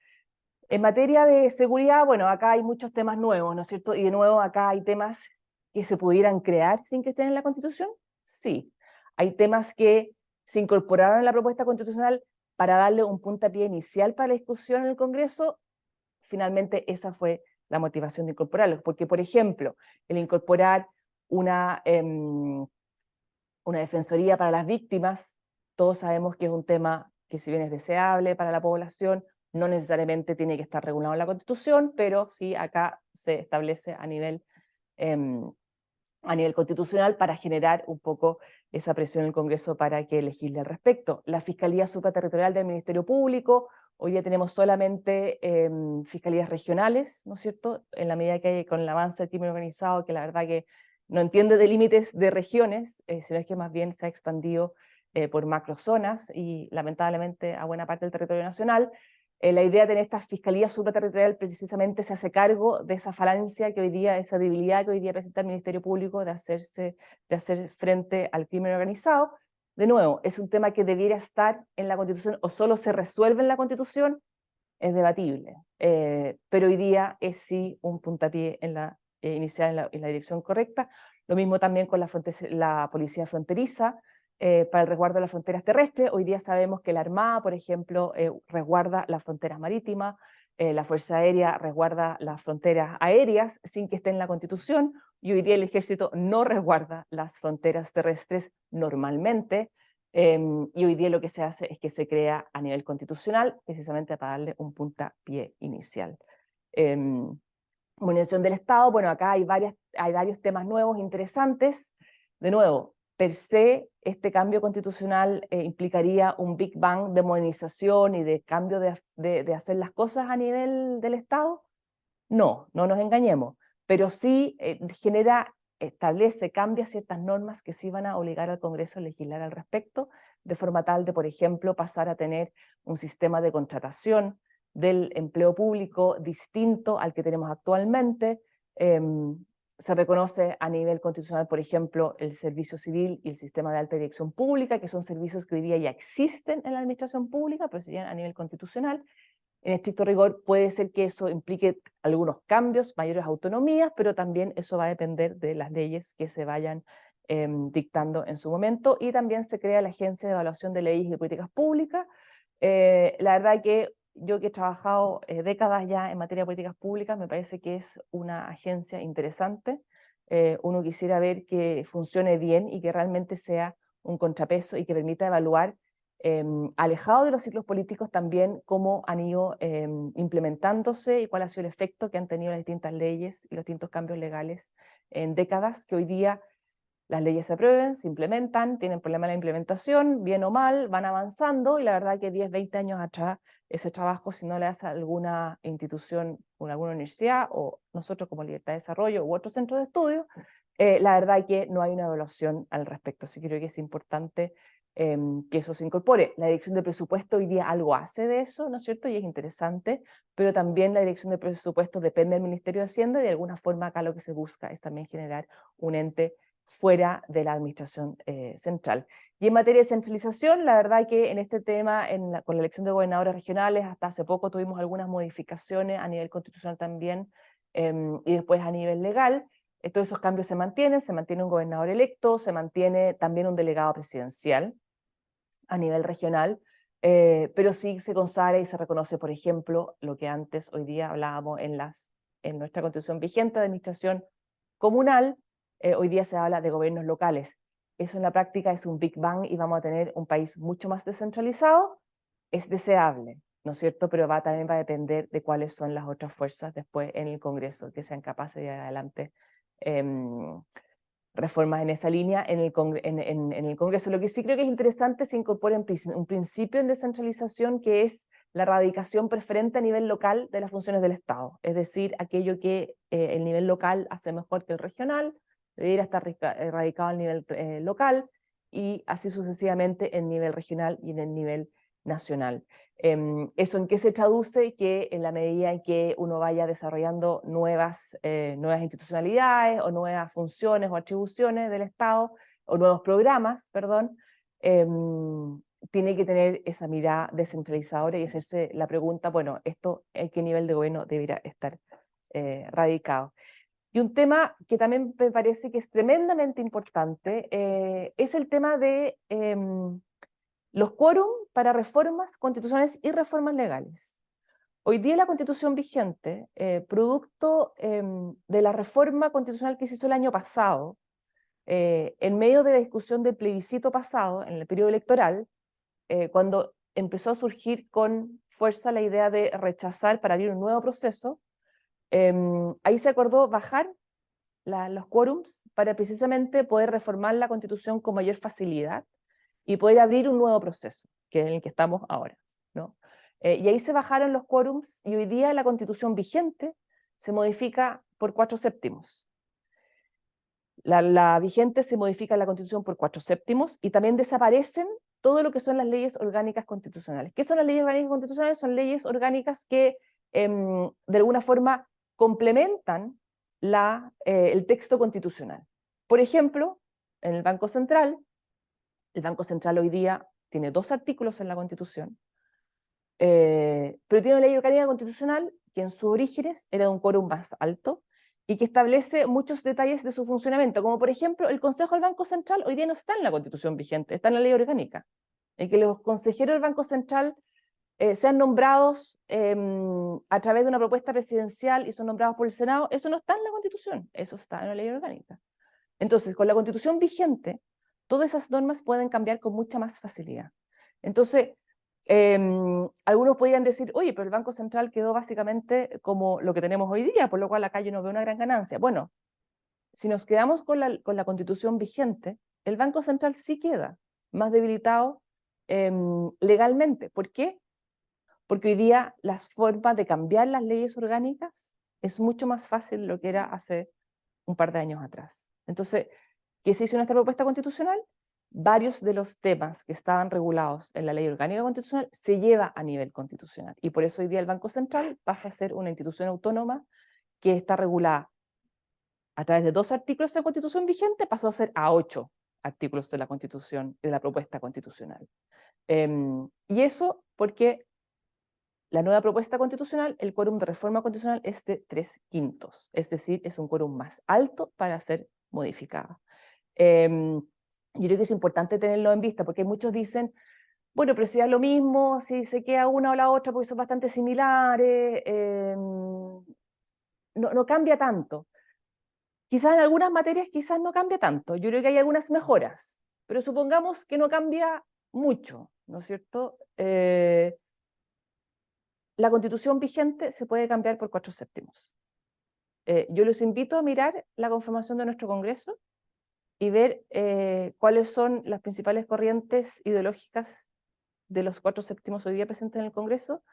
En materia de seguridad, bueno, acá hay muchos temas nuevos, ¿no es cierto? Y de nuevo acá hay temas que se pudieran crear sin que estén en la Constitución. Sí, hay temas que se incorporaron en la propuesta constitucional para darle un puntapié inicial para la discusión en el Congreso. Finalmente esa fue la motivación de incorporarlos, porque por ejemplo, el incorporar una defensoría para las víctimas, todos sabemos que es un tema que si bien es deseable para la población, no necesariamente tiene que estar regulado en la Constitución, pero sí acá se establece a nivel constitucional para generar un poco esa presión en el Congreso para que legisle al respecto. La Fiscalía Supraterritorial del Ministerio Público, hoy día tenemos solamente fiscalías regionales, ¿no es cierto? En la medida que hay con el avance del crimen organizado, que la verdad que no entiende de límites de regiones, sino es que más bien se ha expandido por macrozonas y lamentablemente a buena parte del territorio nacional. La idea de tener esta fiscalía supraterritorial precisamente se hace cargo de esa falencia que hoy día, esa debilidad que hoy día presenta el Ministerio Público de hacer frente al crimen organizado. De nuevo, es un tema que debiera estar en la Constitución o solo se resuelve en la Constitución, es debatible, pero hoy día es sí un puntapié inicial en la dirección correcta. Lo mismo también con la policía fronteriza, para el resguardo de las fronteras terrestres. Hoy día sabemos que la Armada, por ejemplo, resguarda las fronteras marítimas, la Fuerza Aérea resguarda las fronteras aéreas sin que esté en la Constitución, y hoy día el Ejército no resguarda las fronteras terrestres normalmente, y hoy día lo que se hace es que se crea a nivel constitucional, precisamente para darle un puntapié inicial. Modernización del Estado, bueno, acá hay varios temas nuevos, interesantes. De nuevo, per se, este cambio constitucional implicaría un Big Bang de modernización y de cambio de hacer las cosas a nivel del Estado. No, no nos engañemos, pero sí establece, cambia ciertas normas que sí van a obligar al Congreso a legislar al respecto, de forma tal de, por ejemplo, pasar a tener un sistema de contratación del empleo público distinto al que tenemos actualmente. Se reconoce a nivel constitucional, por ejemplo, el servicio civil y el sistema de alta dirección pública, que son servicios que hoy día ya existen en la administración pública, pero serían a nivel constitucional. En estricto rigor puede ser que eso implique algunos cambios, mayores autonomías, pero también eso va a depender de las leyes que se vayan dictando en su momento, y también se crea la Agencia de Evaluación de Leyes y Políticas Públicas. La verdad que yo que he trabajado décadas ya en materia de políticas públicas, me parece que es una agencia interesante. Uno quisiera ver que funcione bien y que realmente sea un contrapeso y que permita evaluar, alejado de los ciclos políticos, también cómo han ido implementándose y cuál ha sido el efecto que han tenido las distintas leyes y los distintos cambios legales en décadas, que hoy día las leyes se aprueben, se implementan, tienen problemas de la implementación, bien o mal, van avanzando, y la verdad que 10, 20 años atrás, ese trabajo, si no le hace a alguna institución, o alguna universidad, o nosotros como Libertad de Desarrollo u otros centros de estudio, la verdad que no hay una evaluación al respecto. Así que creo que es importante que eso se incorpore. La Dirección de Presupuesto hoy día algo hace de eso, ¿no es cierto? Y es interesante, pero también la Dirección de Presupuesto depende del Ministerio de Hacienda, y de alguna forma acá lo que se busca es también generar un ente fuera de la administración central. Y en materia de centralización, la verdad que en este tema, con la elección de gobernadores regionales, hasta hace poco tuvimos algunas modificaciones a nivel constitucional también, y después a nivel legal. Todos esos cambios se mantiene un gobernador electo, se mantiene también un delegado presidencial a nivel regional, pero sí se consagra y se reconoce, por ejemplo, lo que antes, hoy día hablábamos en nuestra constitución vigente de administración comunal, hoy día se habla de gobiernos locales. Eso en la práctica es un Big Bang y vamos a tener un país mucho más descentralizado. Es deseable, ¿no es cierto? Pero también va a depender de cuáles son las otras fuerzas después en el Congreso que sean capaces de llevar adelante reformas en esa línea en el Congreso. Lo que sí creo que es interesante es que se incorpora un principio en descentralización, que es la radicación preferente a nivel local de las funciones del Estado. Es decir, aquello que el nivel local hace mejor que el regional, debería estar radicado al nivel local, y así sucesivamente en nivel regional y en el nivel nacional. ¿Eso en qué se traduce? Que en la medida en que uno vaya desarrollando nuevas institucionalidades o nuevas funciones o atribuciones del Estado, o nuevos programas, perdón, tiene que tener esa mirada descentralizadora y hacerse la pregunta, bueno, ¿esto en qué nivel de gobierno debería estar radicado? Y un tema que también me parece que es tremendamente importante es el tema de los quórum para reformas constitucionales y reformas legales. Hoy día la Constitución vigente, producto de la reforma constitucional que se hizo el año pasado, en medio de la discusión del plebiscito pasado, en el periodo electoral, cuando empezó a surgir con fuerza la idea de rechazar para abrir un nuevo proceso, ahí se acordó bajar los quórums para precisamente poder reformar la Constitución con mayor facilidad y poder abrir un nuevo proceso, que es el que estamos ahora, ¿no? Y ahí se bajaron los quórums, y hoy día la Constitución vigente se modifica por 4/7. La vigente se modifica la Constitución por 4/7, y también desaparecen todo lo que son las leyes orgánicas constitucionales. ¿Qué son las leyes orgánicas constitucionales? Son leyes orgánicas que de alguna forma complementan el texto constitucional. Por ejemplo, en el Banco Central hoy día tiene 2 artículos en la Constitución, pero tiene una ley orgánica constitucional que en sus orígenes era de un quórum más alto y que establece muchos detalles de su funcionamiento, como por ejemplo el Consejo del Banco Central hoy día no está en la Constitución vigente, está en la ley orgánica. El que los consejeros del Banco Central sean nombrados a través de una propuesta presidencial y son nombrados por el Senado, eso no está en la Constitución, eso está en la ley orgánica. Entonces, con la Constitución vigente, todas esas normas pueden cambiar con mucha más facilidad. Entonces, algunos podrían decir, oye, pero el Banco Central quedó básicamente como lo que tenemos hoy día, por lo cual acá yo no veo una gran ganancia. Bueno, si nos quedamos con la Constitución vigente, el Banco Central sí queda más debilitado legalmente. ¿Por qué? Porque hoy día las formas de cambiar las leyes orgánicas es mucho más fácil de lo que era hace un par de años atrás. Entonces, ¿qué se hizo en esta propuesta constitucional? Varios de los temas que estaban regulados en la ley orgánica constitucional se lleva a nivel constitucional. Y por eso hoy día el Banco Central pasa a ser una institución autónoma que está regulada a través de 2 artículos de la Constitución vigente, pasó a ser a 8 artículos de la Constitución, de la propuesta constitucional. Y eso porque la nueva propuesta constitucional, el quórum de reforma constitucional es de 3/5, es decir, es un quórum más alto para ser modificada. Yo creo que es importante tenerlo en vista, porque muchos dicen, bueno, pero si es lo mismo, si se queda una o la otra, porque son bastante similares, no cambia tanto. Quizás en algunas materias quizás no cambia tanto, yo creo que hay algunas mejoras, pero supongamos que no cambia mucho, ¿no es cierto? La Constitución vigente se puede cambiar por 4/7. Yo los invito a mirar la conformación de nuestro Congreso y ver cuáles son las principales corrientes ideológicas de los 4/7 hoy día presentes en el Congreso,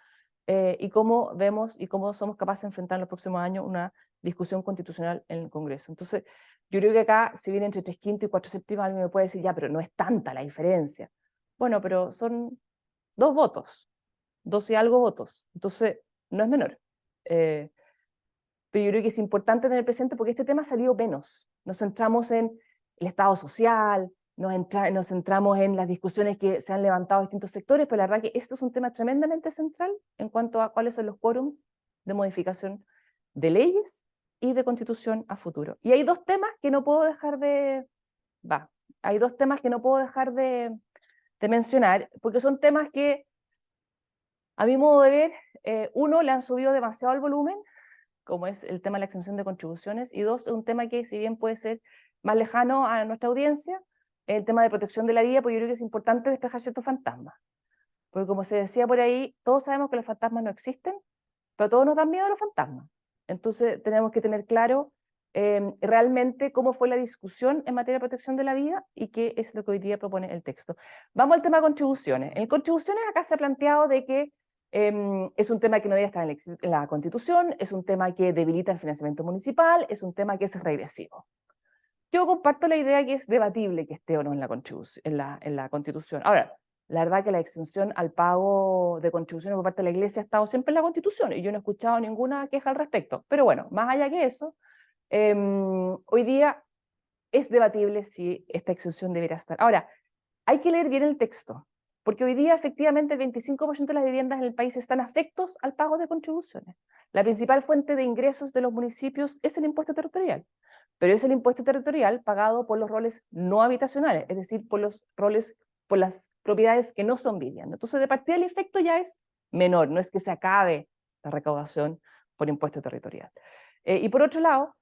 y cómo vemos y cómo somos capaces de enfrentar en los próximos años una discusión constitucional en el Congreso. Entonces, yo creo que acá, si viene entre 3/5 y 4/7, alguien me puede decir, ya, pero no es tanta la diferencia. Bueno, pero son 2 votos, 2 y algo votos, entonces no es menor. Pero yo creo que es importante tener presente porque este tema ha salido menos. Nos centramos en el Estado social, nos centramos en las discusiones que se han levantado en distintos sectores, pero la verdad que esto es un tema tremendamente central en cuanto a cuáles son los quórums de modificación de leyes y de constitución a futuro. Y hay 2 temas que no puedo dejar de... hay 2 temas que no puedo dejar de mencionar, porque son temas que, a mi modo de ver, uno, le han subido demasiado el volumen, como es el tema de la exención de contribuciones, y 2, es un tema que si bien puede ser más lejano a nuestra audiencia, el tema de protección de la vida, porque yo creo que es importante despejar ciertos fantasmas. Porque como se decía por ahí, todos sabemos que los fantasmas no existen, pero a todos nos dan miedo a los fantasmas. Entonces tenemos que tener claro realmente cómo fue la discusión en materia de protección de la vida y qué es lo que hoy día propone el texto. Vamos al tema de contribuciones. En contribuciones acá se ha planteado de que es un tema que no debería estar en la Constitución, es un tema que debilita el financiamiento municipal, es un tema que es regresivo. Yo comparto la idea que es debatible que esté o no en la Constitución. Ahora, la verdad que la exención al pago de contribuciones por parte de la Iglesia ha estado siempre en la Constitución y yo no he escuchado ninguna queja al respecto. Pero bueno, más allá que eso, hoy día es debatible si esta exención debería estar. Ahora, hay que leer bien el texto, porque hoy día efectivamente el 25% de las viviendas en el país están afectos al pago de contribuciones. La principal fuente de ingresos de los municipios es el impuesto territorial, pero es el impuesto territorial pagado por los roles no habitacionales, es decir, por los roles, por las propiedades que no son vivienda. Entonces, de partida el efecto ya es menor, no es que se acabe la recaudación por impuesto territorial. Y por otro lado,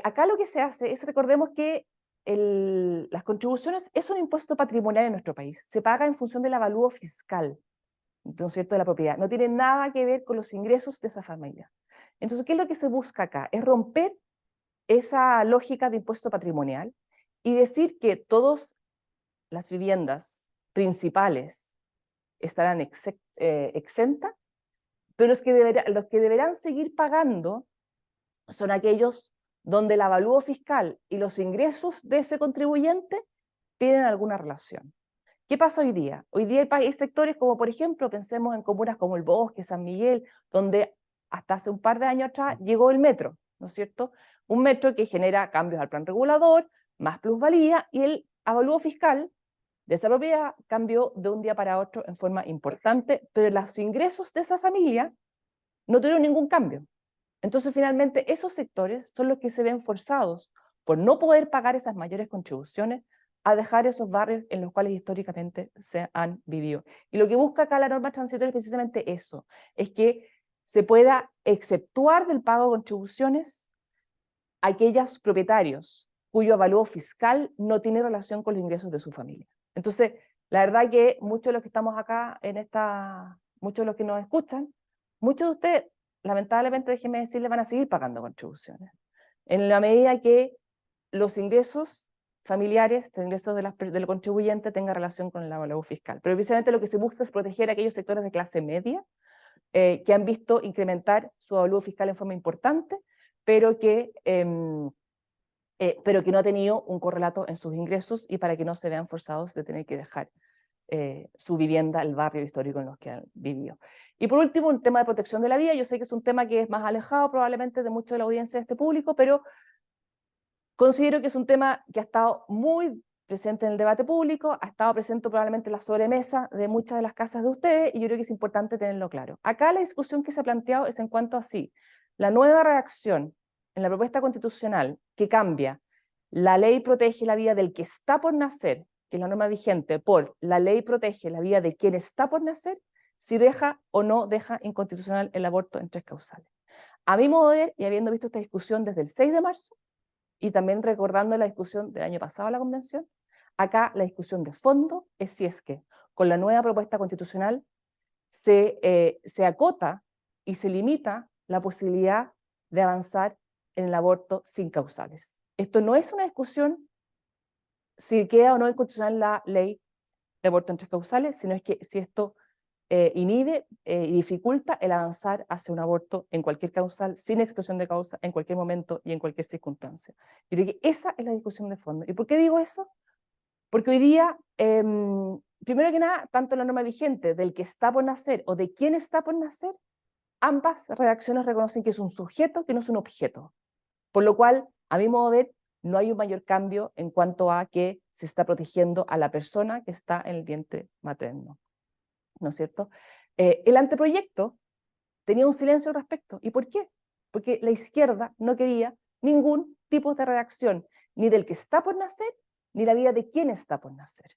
acá lo que se hace es, recordemos que las contribuciones es un impuesto patrimonial en nuestro país, se paga en función del avalúo fiscal, ¿no es cierto?, de la propiedad, no tiene nada que ver con los ingresos de esa familia. Entonces, ¿qué es lo que se busca acá? Es romper esa lógica de impuesto patrimonial y decir que todas las viviendas principales estarán exentas, pero los que deberán seguir pagando son aquellos donde el avalúo fiscal y los ingresos de ese contribuyente tienen alguna relación. ¿Qué pasa hoy día? Hoy día hay sectores como, por ejemplo, pensemos en comunas como El Bosque, San Miguel, donde hasta hace un par de años atrás llegó el metro, ¿no es cierto? Un metro que genera cambios al plan regulador, más plusvalía, y el avalúo fiscal de esa propiedad cambió de un día para otro en forma importante, pero los ingresos de esa familia no tuvieron ningún cambio. Entonces, finalmente, esos sectores son los que se ven forzados por no poder pagar esas mayores contribuciones a dejar esos barrios en los cuales históricamente se han vivido. Y lo que busca acá la norma transitoria es precisamente eso, es que se pueda exceptuar del pago de contribuciones a aquellos propietarios cuyo avalúo fiscal no tiene relación con los ingresos de su familia. Entonces, la verdad que muchos de los que estamos acá muchos de los que nos escuchan, muchos de ustedes, lamentablemente, déjenme decirles, van a seguir pagando contribuciones. En la medida que los ingresos familiares, los ingresos del contribuyente tengan relación con el evasión fiscal. Pero precisamente lo que se busca es proteger a aquellos sectores de clase media que han visto incrementar su avalúo fiscal en forma importante, pero que no ha tenido un correlato en sus ingresos y para que no se vean forzados de tener que dejar su vivienda, el barrio histórico en los que han vivido. Y por último, un tema de protección de la vida. Yo sé que es un tema que es más alejado probablemente de mucho de la audiencia de este público, pero considero que es un tema que ha estado muy presente en el debate público, ha estado presente probablemente en la sobremesa de muchas de las casas de ustedes, y yo creo que es importante tenerlo claro. Acá la discusión que se ha planteado es en cuanto a si la nueva redacción en la propuesta constitucional que cambia la ley protege la vida del que está por nacer, que es la norma vigente, por la ley protege la vida de quien está por nacer, si deja o no deja inconstitucional el aborto en 3 causales. A mi modo de ver, y habiendo visto esta discusión desde el 6 de marzo, y también recordando la discusión del año pasado a la convención, acá la discusión de fondo es si es que con la nueva propuesta constitucional se acota y se limita la posibilidad de avanzar en el aborto sin causales. Esto no es una discusión si queda o no inconstitucional la ley de aborto en 3 causales, sino es que si esto inhibe y dificulta el avanzar hacia un aborto en cualquier causal, sin expresión de causa, en cualquier momento y en cualquier circunstancia. Yo creo que esa es la discusión de fondo. ¿Y por qué digo eso? Porque hoy día, primero que nada, tanto la norma vigente del que está por nacer o de quién está por nacer, ambas redacciones reconocen que es un sujeto, que no es un objeto. Por lo cual, a mi modo de ver, no hay un mayor cambio en cuanto a que se está protegiendo a la persona que está en el vientre materno, ¿no es cierto? El anteproyecto tenía un silencio al respecto. ¿Y por qué? Porque la izquierda no quería ningún tipo de redacción, ni del que está por nacer, ni la vida de quien está por nacer.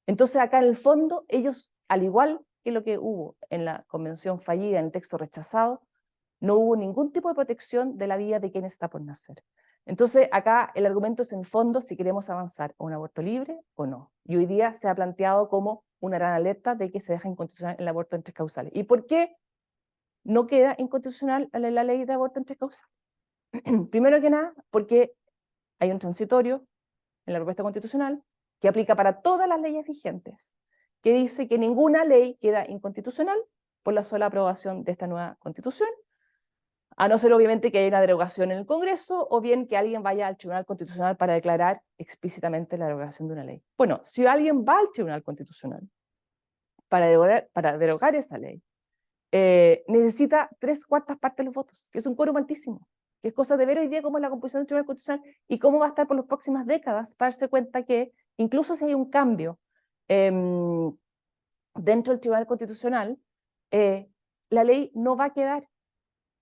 Entonces acá en el fondo ellos, al igual que lo que hubo en la convención fallida, en el texto rechazado, no hubo ningún tipo de protección de la vida de quien está por nacer. Entonces acá el argumento es en el fondo si queremos avanzar a un aborto libre o no. Y hoy día se ha planteado como una gran alerta de que se deja inconstitucional el aborto en 3 causales. ¿Y por qué no queda inconstitucional la ley de aborto en 3 causales? Primero que nada, porque hay un transitorio en la propuesta constitucional que aplica para todas las leyes vigentes, que dice que ninguna ley queda inconstitucional por la sola aprobación de esta nueva constitución, a no ser obviamente que haya una derogación en el Congreso o bien que alguien vaya al Tribunal Constitucional para declarar explícitamente la derogación de una ley. Bueno, si alguien va al Tribunal Constitucional para derogar esa ley, necesita 3/4 partes de los votos, que es un quórum altísimo, que es cosa de ver hoy día cómo es la composición del Tribunal Constitucional y cómo va a estar por las próximas décadas para darse cuenta que incluso si hay un cambio dentro del Tribunal Constitucional, la ley no va a quedar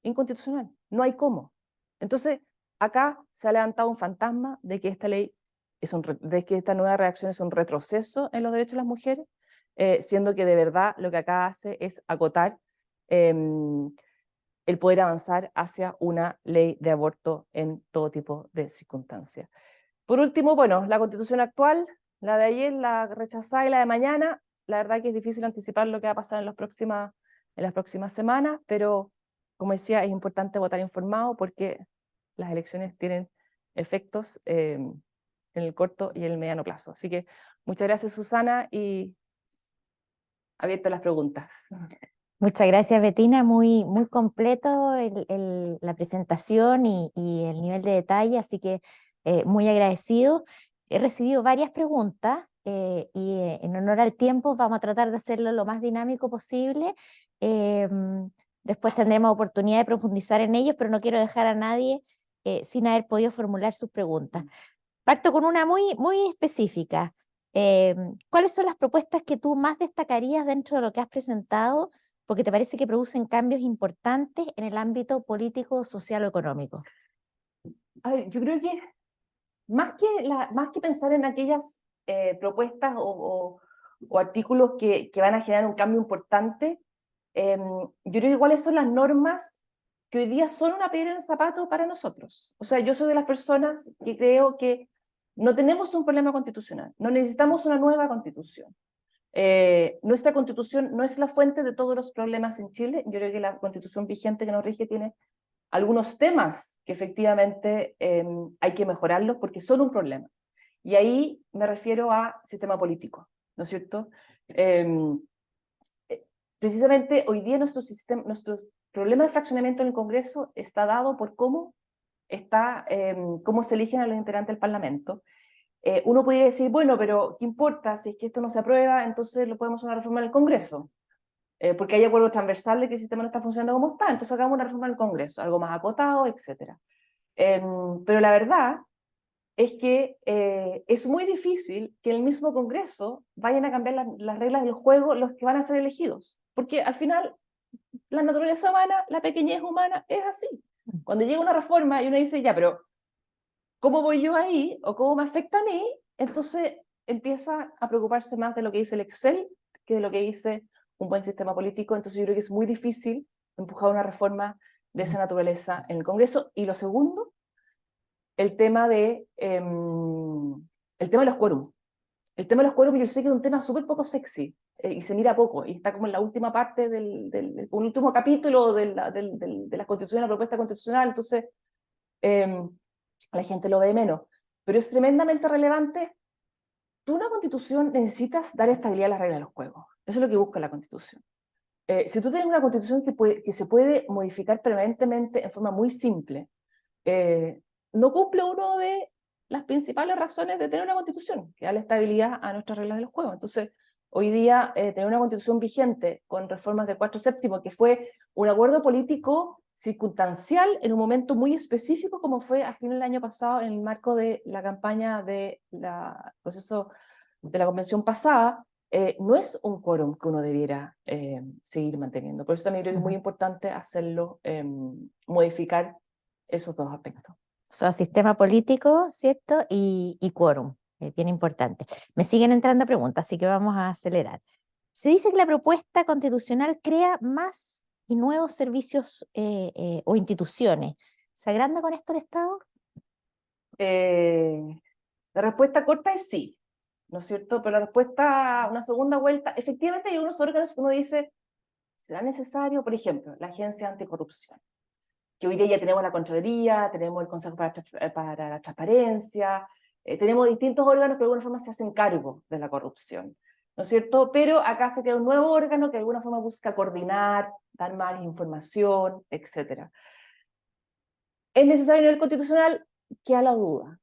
inconstitucional, no hay cómo. Entonces, acá se ha levantado un fantasma de que esta ley de que esta nueva redacción es un retroceso en los derechos de las mujeres, siendo que de verdad lo que acá hace es acotar el poder avanzar hacia una ley de aborto en todo tipo de circunstancias. Por último, bueno, la constitución actual, la de ayer, la rechazada y la de mañana, la verdad que es difícil anticipar lo que va a pasar en las próximas semanas, pero como decía, es importante votar informado porque las elecciones tienen efectos en el corto y en el mediano plazo. Así que muchas gracias, Susana, y abierta a las preguntas. Muchas gracias, Betina. Muy, muy completo la presentación y el nivel de detalle, así que muy agradecido. He recibido varias preguntas y en honor al tiempo vamos a tratar de hacerlo lo más dinámico posible. Después tendremos oportunidad de profundizar en ellos, pero no quiero dejar a nadie sin haber podido formular sus preguntas. Parto con una muy, muy específica. ¿Cuáles son las propuestas que tú más destacarías dentro de lo que has presentado porque te parece que producen cambios importantes en el ámbito político, social o económico? A ver, yo creo que más que pensar en aquellas propuestas o artículos que van a generar un cambio importante, yo creo que cuáles son las normas que hoy día son una piedra en el zapato para nosotros. O sea, yo soy de las personas que creo que no tenemos un problema constitucional, no necesitamos una nueva constitución. Nuestra constitución no es la fuente de todos los problemas en Chile. Yo creo que la constitución vigente que nos rige tiene algunos temas que efectivamente hay que mejorarlos porque son un problema. Y ahí me refiero a sistema político, ¿no es cierto? Precisamente hoy día nuestro problema de fraccionamiento en el Congreso está dado por cómo se eligen a los integrantes del Parlamento. Uno podría decir, bueno, pero ¿qué importa? Si es que esto no se aprueba, entonces lo podemos hacer una reforma en el Congreso. Porque hay acuerdo transversal de que el sistema no está funcionando como está, entonces hagamos una reforma en el Congreso, algo más acotado, etc. Pero la verdad es que es muy difícil que en el mismo Congreso vayan a cambiar las reglas del juego los que van a ser elegidos, porque al final la naturaleza humana, la pequeñez humana es así. Cuando llega una reforma y uno dice, ya, pero ¿cómo voy yo ahí? ¿O cómo me afecta a mí? Entonces empieza a preocuparse más de lo que dice el Excel que de lo que dice un buen sistema político. Entonces yo creo que es muy difícil empujar una reforma de esa naturaleza en el Congreso. Y lo segundo, el tema de los quórum. El tema de los quórum yo sé que es un tema súper poco sexy y se mira poco, y está como en la última parte del último capítulo de la Constitución, la propuesta constitucional, entonces la gente lo ve menos. Pero es tremendamente relevante. Tú una Constitución necesitas dar estabilidad a las reglas de los juegos. Eso es lo que busca la Constitución. Si tú tienes una Constitución que se puede modificar permanentemente en forma muy simple, no cumple uno de las principales razones de tener una Constitución, que da la estabilidad a nuestras reglas del juego. Entonces, hoy día, tener una Constitución vigente con reformas de 4/7, que fue un acuerdo político circunstancial en un momento muy específico, como fue a fin del año pasado en el marco de la campaña de proceso de la convención pasada, no es un quórum que uno debiera seguir manteniendo. Por eso también creo que es muy importante hacerlo, modificar esos dos aspectos. O sea, sistema político, ¿cierto? Y quórum, bien importante. Me siguen entrando preguntas, así que vamos a acelerar. Se dice que la propuesta constitucional crea más y nuevos servicios o instituciones. ¿Se agranda con esto el Estado? La respuesta corta es sí, ¿no es cierto? Pero la respuesta, una segunda vuelta, efectivamente hay unos órganos que uno dice, ¿será necesario? Por ejemplo, la Agencia Anticorrupción, que hoy día ya tenemos la Contraloría, tenemos el Consejo para la Transparencia, tenemos distintos órganos que de alguna forma se hacen cargo de la corrupción, ¿no es cierto? Pero acá se crea un nuevo órgano que de alguna forma busca coordinar, dar más información, etc. ¿Es necesario a nivel constitucional? Queda la duda.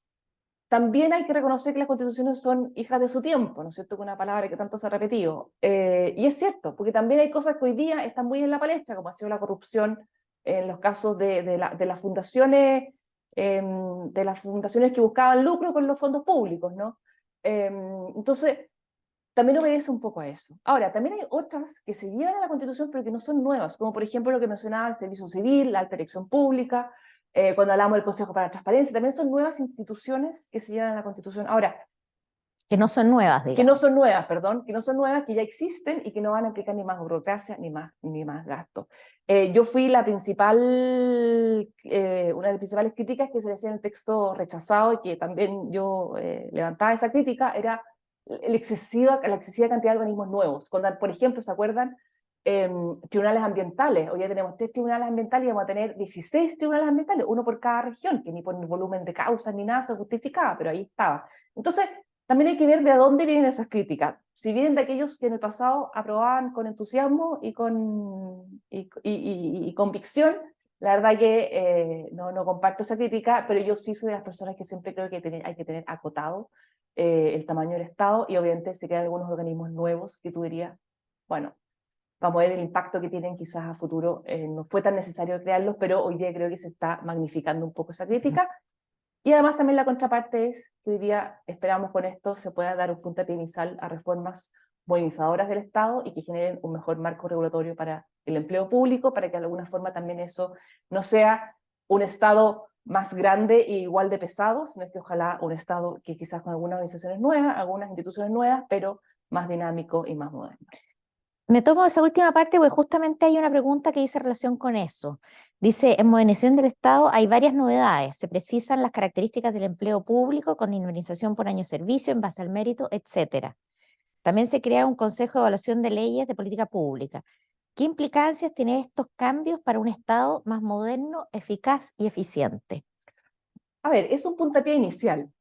También hay que reconocer que las constituciones son hijas de su tiempo, ¿no es cierto? Que una palabra que tanto se ha repetido. Y es cierto, porque también hay cosas que hoy día están muy en la palestra, como ha sido la corrupción en los casos de las fundaciones, que buscaban lucro con los fondos públicos, ¿no? Entonces, también obedece un poco a eso. Ahora, también hay otras que se llevan a la Constitución, pero que no son nuevas, como por ejemplo lo que mencionaba el Servicio Civil, la alta dirección pública, cuando hablamos del Consejo para la Transparencia, también son nuevas instituciones que se llevan a la Constitución. Ahora, Que no son nuevas, digamos. que no son nuevas, perdón, que no son nuevas, que ya existen y que no van a implicar ni más burocracia ni más gasto. Yo fui una de las principales críticas que se le hacía en el texto rechazado, y que también yo levantaba esa crítica, era la excesiva cantidad de organismos nuevos. Cuando, por ejemplo, ¿se acuerdan? Tribunales ambientales. Hoy ya tenemos 3 tribunales ambientales y vamos a tener 16 tribunales ambientales, uno por cada región, que ni por el volumen de causas ni nada se justificaba, pero ahí estaba. Entonces, también hay que ver de dónde vienen esas críticas. Si vienen de aquellos que en el pasado aprobaban con entusiasmo y convicción, la verdad que no comparto esa crítica, pero yo sí soy de las personas que siempre creo que hay que tener acotado el tamaño del Estado, y obviamente se crean algunos organismos nuevos que tú dirías, bueno, vamos a ver el impacto que tienen quizás a futuro. No fue tan necesario crearlos, pero hoy día creo que se está magnificando un poco esa crítica. Y además también la contraparte es que hoy día esperamos con esto se pueda dar un puntapié inicial a reformas modernizadoras del Estado y que generen un mejor marco regulatorio para el empleo público, para que de alguna forma también eso no sea un Estado más grande e igual de pesado, sino que ojalá un Estado que quizás con algunas organizaciones nuevas, algunas instituciones nuevas, pero más dinámico y más moderno. Me tomo esa última parte porque justamente hay una pregunta que dice relación con eso. Dice, en modernización del Estado hay varias novedades. Se precisan las características del empleo público con indemnización por año de servicio en base al mérito, etc. También se crea un consejo de evaluación de leyes de política pública. ¿Qué implicancias tienen estos cambios para un Estado más moderno, eficaz y eficiente? A ver, es un puntapié inicial,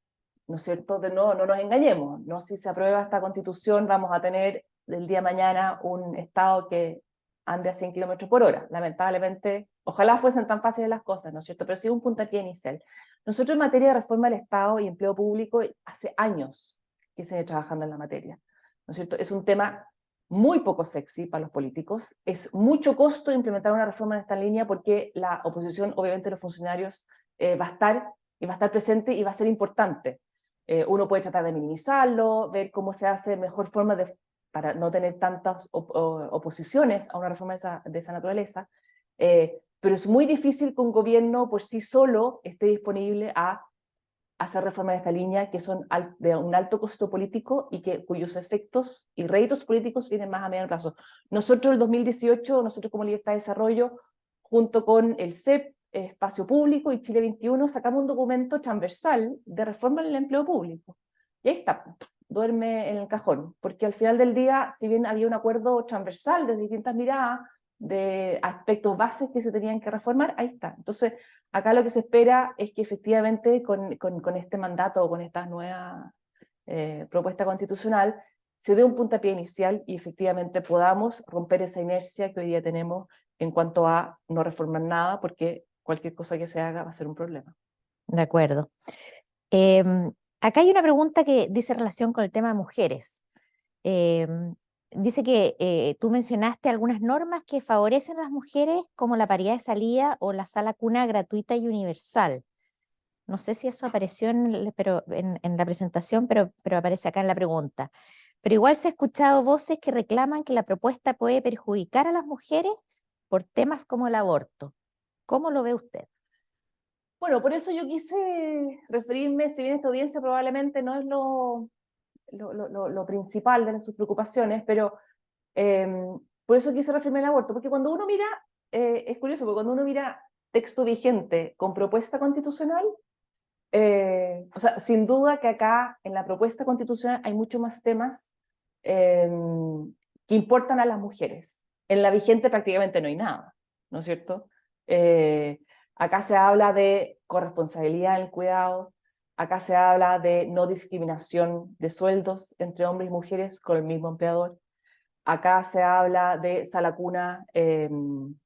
¿no es cierto? No nos engañemos, no si se aprueba esta constitución vamos a tener del día de mañana un Estado que ande a 100 kilómetros por hora. Lamentablemente, ojalá fuesen tan fáciles las cosas, ¿no es cierto? Pero sí un puntapié inicial. Nosotros en materia de reforma del Estado y empleo público hace años que se viene trabajando en la materia, ¿no es cierto? Es un tema muy poco sexy para los políticos, es mucho costo implementar una reforma en esta línea porque la oposición, obviamente los funcionarios, va a estar y va a estar presente y va a ser importante. Uno puede tratar de minimizarlo, ver cómo se hace mejor forma para no tener tantas oposiciones a una reforma de esa naturaleza, pero es muy difícil que un gobierno por sí solo esté disponible a hacer reformas de esta línea que son de un alto costo político y cuyos efectos y réditos políticos vienen más a medio plazo. Nosotros en el 2018, nosotros como Libertad de Desarrollo, junto con el CEP, Espacio Público y Chile 21, sacamos un documento transversal de reforma en el empleo público. Y ahí está, duerme en el cajón, porque al final del día, si bien había un acuerdo transversal de distintas miradas, de aspectos bases que se tenían que reformar, ahí está. Entonces, acá lo que se espera es que efectivamente con este mandato o con esta nueva propuesta constitucional se dé un puntapié inicial y efectivamente podamos romper esa inercia que hoy día tenemos en cuanto a no reformar nada, porque cualquier cosa que se haga va a ser un problema. De acuerdo. Em, Acá hay una pregunta que dice relación con el tema de mujeres. Em, Dice que tú mencionaste algunas normas que favorecen a las mujeres, como la paridad de salida o la sala cuna gratuita y universal. No sé si eso apareció en la presentación, pero aparece acá en la pregunta. Pero igual se ha escuchado voces que reclaman que la propuesta puede perjudicar a las mujeres por temas como el aborto. ¿Cómo lo ve usted? Bueno, por eso yo quise referirme, si bien esta audiencia probablemente no es lo principal de sus preocupaciones, pero por eso quise referirme al aborto, porque cuando uno mira, es curioso, porque cuando uno mira texto vigente con propuesta constitucional, o sea, sin duda que acá en la propuesta constitucional hay muchos más temas eh, que importan a las mujeres. En la vigente prácticamente no hay nada, ¿no es cierto? Acá se habla de corresponsabilidad en el cuidado, acá se habla de no discriminación de sueldos entre hombres y mujeres con el mismo empleador, acá se habla de sala cuna, en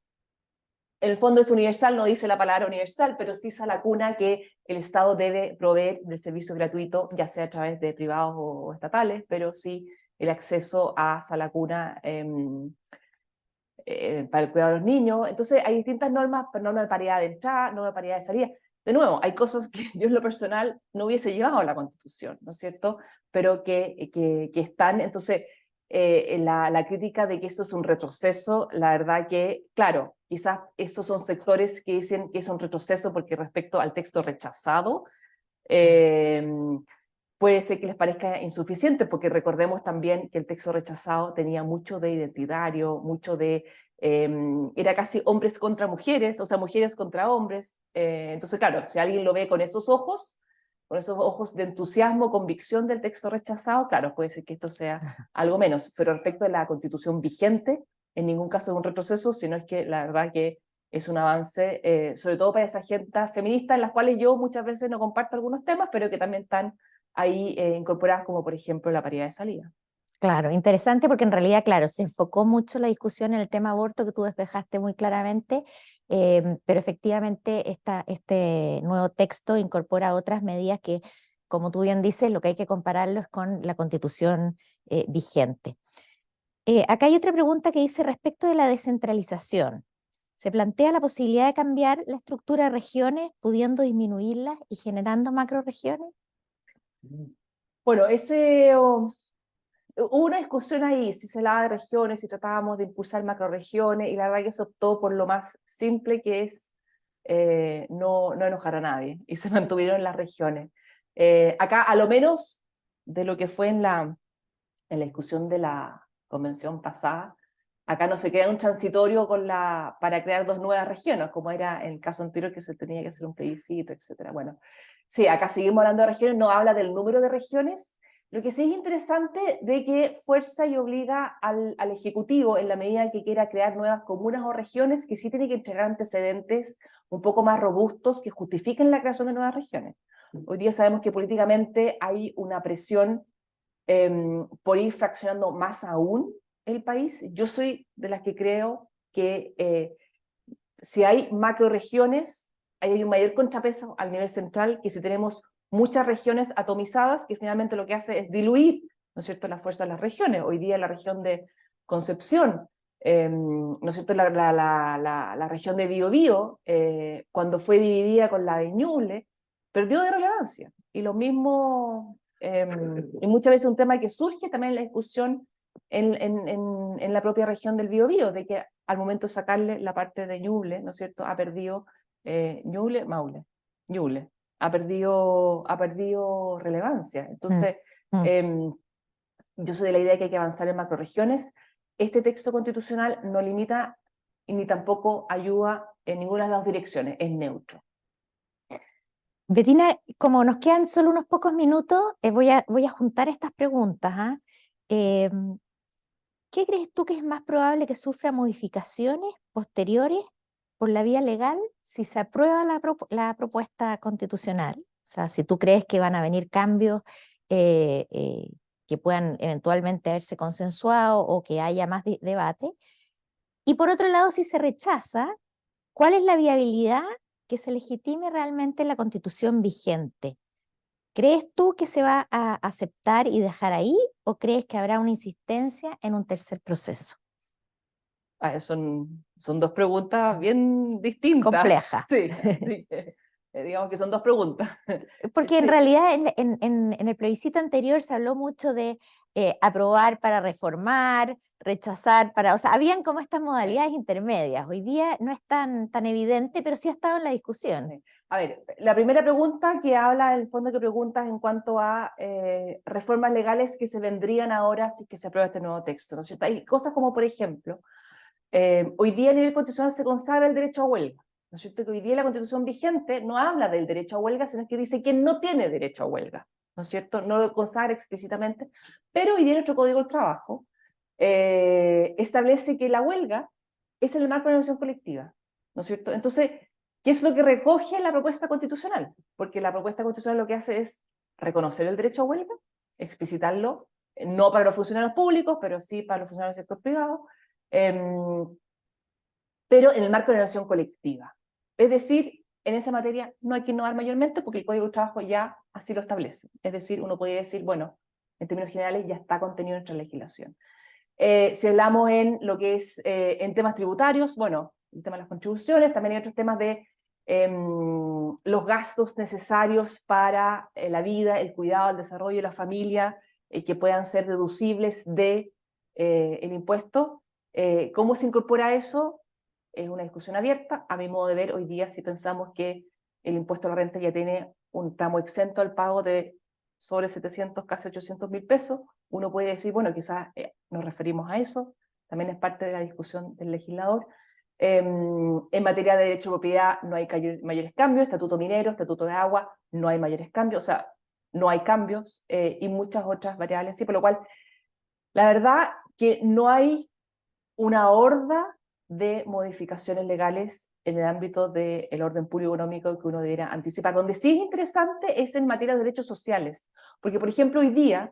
el fondo es universal, no dice la palabra universal, pero sí sala cuna que el Estado debe proveer del servicio gratuito, ya sea a través de privados o estatales, pero sí el acceso a sala cuna para el cuidado de los niños. Entonces hay distintas normas, normas de paridad de entrada, normas de paridad de salida. De nuevo, hay cosas que yo en lo personal no hubiese llevado a la Constitución, ¿no es cierto? Pero que están, entonces, la crítica de que esto es un retroceso, la verdad que, claro, quizás esos son sectores que dicen que es un retroceso porque respecto al texto rechazado, eh, puede ser que les parezca insuficiente, porque recordemos también que el texto rechazado tenía mucho de identitario, mucho de, era casi hombres contra mujeres, o sea, mujeres contra hombres. Entonces, claro, si alguien lo ve con esos ojos de entusiasmo, convicción del texto rechazado, claro, puede ser que esto sea algo menos, pero respecto a la constitución vigente, en ningún caso es un retroceso, sino es que la verdad que es un avance, sobre todo para esa gente feminista en las cuales yo muchas veces no comparto algunos temas, pero que también están ahí incorporadas, como por ejemplo la paridad de salida. Claro, interesante porque en realidad, claro, se enfocó mucho la discusión en el tema aborto que tú despejaste muy claramente, pero efectivamente este nuevo texto incorpora otras medidas que, como tú bien dices, lo que hay que compararlo es con la Constitución vigente. Acá hay otra pregunta que dice respecto de la descentralización. ¿Se plantea la posibilidad de cambiar la estructura de regiones, pudiendo disminuirlas y generando macroregiones? Bueno, hubo una discusión ahí, si se hablaba de regiones, si tratábamos de impulsar macroregiones, y la verdad que se optó por lo más simple, que es no enojar a nadie, y se mantuvieron las regiones. Acá, a lo menos de lo que fue en la discusión de la convención pasada, acá no se queda un transitorio para crear dos nuevas regiones, como era en el caso anterior que se tenía que hacer un plebiscito, etc. Bueno, sí, acá seguimos hablando de regiones, no habla del número de regiones, Lo que sí es interesante de que fuerza y obliga al Ejecutivo, en la medida que quiera crear nuevas comunas o regiones, que sí tiene que entregar antecedentes un poco más robustos que justifiquen la creación de nuevas regiones. Hoy día sabemos que políticamente hay una presión por ir fraccionando más aún el país. Yo soy de las que creo que si hay macroregiones, hay un mayor contrapeso al nivel central que si tenemos muchas regiones atomizadas, que finalmente lo que hace es diluir, ¿no es cierto?, la fuerza de las regiones. Hoy día la región de Concepción, ¿no es cierto?, la región de Biobío, cuando fue dividida con la de Ñuble, perdió de relevancia. Y lo mismo, y muchas veces un tema que surge también en la discusión en la propia región del Biobío, de que al momento de sacarle la parte de Ñuble, ¿no es cierto?, ha perdido Ñuble, Maule, Ñuble, ha perdido relevancia. Entonces, Mm. yo soy de la idea de que hay que avanzar en macroregiones. Este texto constitucional no limita ni tampoco ayuda en ninguna de las direcciones, es neutro. Bettina, como nos quedan solo unos pocos minutos, voy a juntar estas preguntas. ¿Ah? ¿Qué crees tú que es más probable que sufra modificaciones posteriores por la vía legal si se aprueba la propuesta constitucional? O sea, si tú crees que van a venir cambios eh, eh, que puedan eventualmente haberse consensuado o que haya más debate. Y por otro lado, si se rechaza, ¿cuál es la viabilidad que se legitime realmente la constitución vigente? ¿Crees tú que se va a aceptar y dejar ahí o crees que habrá una insistencia en un tercer proceso? Son dos preguntas bien distintas. Compleja. Sí, así que digamos que son dos preguntas. Porque en Sí. realidad en el plebiscito anterior se habló mucho de aprobar para reformar, rechazar para, o sea, habían como estas modalidades intermedias. Hoy día no es tan evidente, pero sí ha estado en la discusión. A ver, la primera pregunta que habla, en el fondo que preguntas en cuanto a reformas legales que se vendrían ahora si que se aprueba este nuevo texto, ¿no es cierto? Hay cosas como, por ejemplo, hoy día a nivel constitucional se consagra el derecho a huelga, ¿no es cierto? Que hoy día la constitución vigente no habla del derecho a huelga, sino que dice que no tiene derecho a huelga, ¿no es cierto? No lo consagra explícitamente, pero hoy día nuestro Código del Trabajo establece que la huelga es el marco de negociación colectiva, ¿no es cierto? Entonces, ¿qué es lo que recoge la propuesta constitucional? Porque la propuesta constitucional lo que hace es reconocer el derecho a huelga, explicitarlo, no para los funcionarios públicos, pero sí para los funcionarios del sector privado, pero en el marco de la negociación colectiva. Es decir, en esa materia no hay que innovar mayormente porque el Código del Trabajo ya así lo establece. Es decir, uno podría decir, bueno, en términos generales ya está contenido en nuestra legislación. Si hablamos en lo que es en temas tributarios, bueno, el tema de las contribuciones, también hay otros temas de los gastos necesarios para la vida, el cuidado, el desarrollo de la familia, que puedan ser deducibles de el impuesto. ¿Cómo se incorpora eso? Es una discusión abierta. A mi modo de ver, hoy día si pensamos que el impuesto a la renta ya tiene un tramo exento al pago de sobre 700, casi 800.000 pesos, uno puede decir, bueno, quizás nos referimos a eso, también es parte de la discusión del legislador. En materia de derecho de propiedad no hay mayores cambios, estatuto minero, estatuto de agua, no hay mayores cambios, o sea, no hay cambios y muchas otras variables, sí, por lo cual, la verdad que no hay una horda de modificaciones legales en el ámbito del orden público económico que uno debiera anticipar. Donde sí es interesante es en materia de derechos sociales, porque por ejemplo hoy día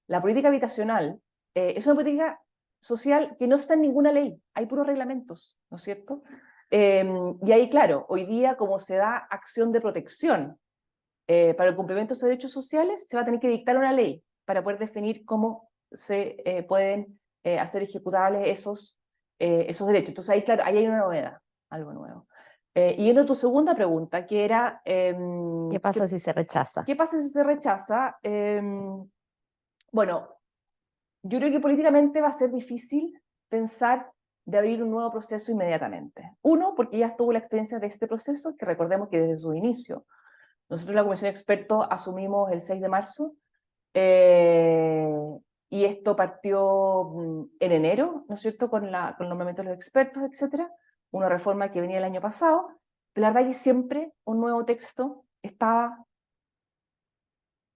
la política habitacional es una política social que no está en ninguna ley, hay puros reglamentos, ¿no es cierto? Y ahí, claro, hoy día como se da acción de protección para el cumplimiento de esos derechos sociales, se va a tener que dictar una ley para poder definir cómo se pueden hacer ejecutables esos derechos. Entonces ahí, claro, ahí hay una novedad, algo nuevo. Y yendo a tu segunda pregunta, que era... ¿Qué pasa si se rechaza? ¿Qué pasa si se rechaza? Bueno, yo creo que políticamente va a ser difícil pensar de abrir un nuevo proceso inmediatamente. Uno, porque ya estuvo la experiencia de este proceso, que recordemos que desde su inicio, nosotros la Comisión de Expertos asumimos el 6 de marzo, y esto partió en enero, ¿no es cierto?, con el nombramiento de los expertos, etcétera, una reforma que venía el año pasado, pero la verdad que siempre un nuevo texto estaba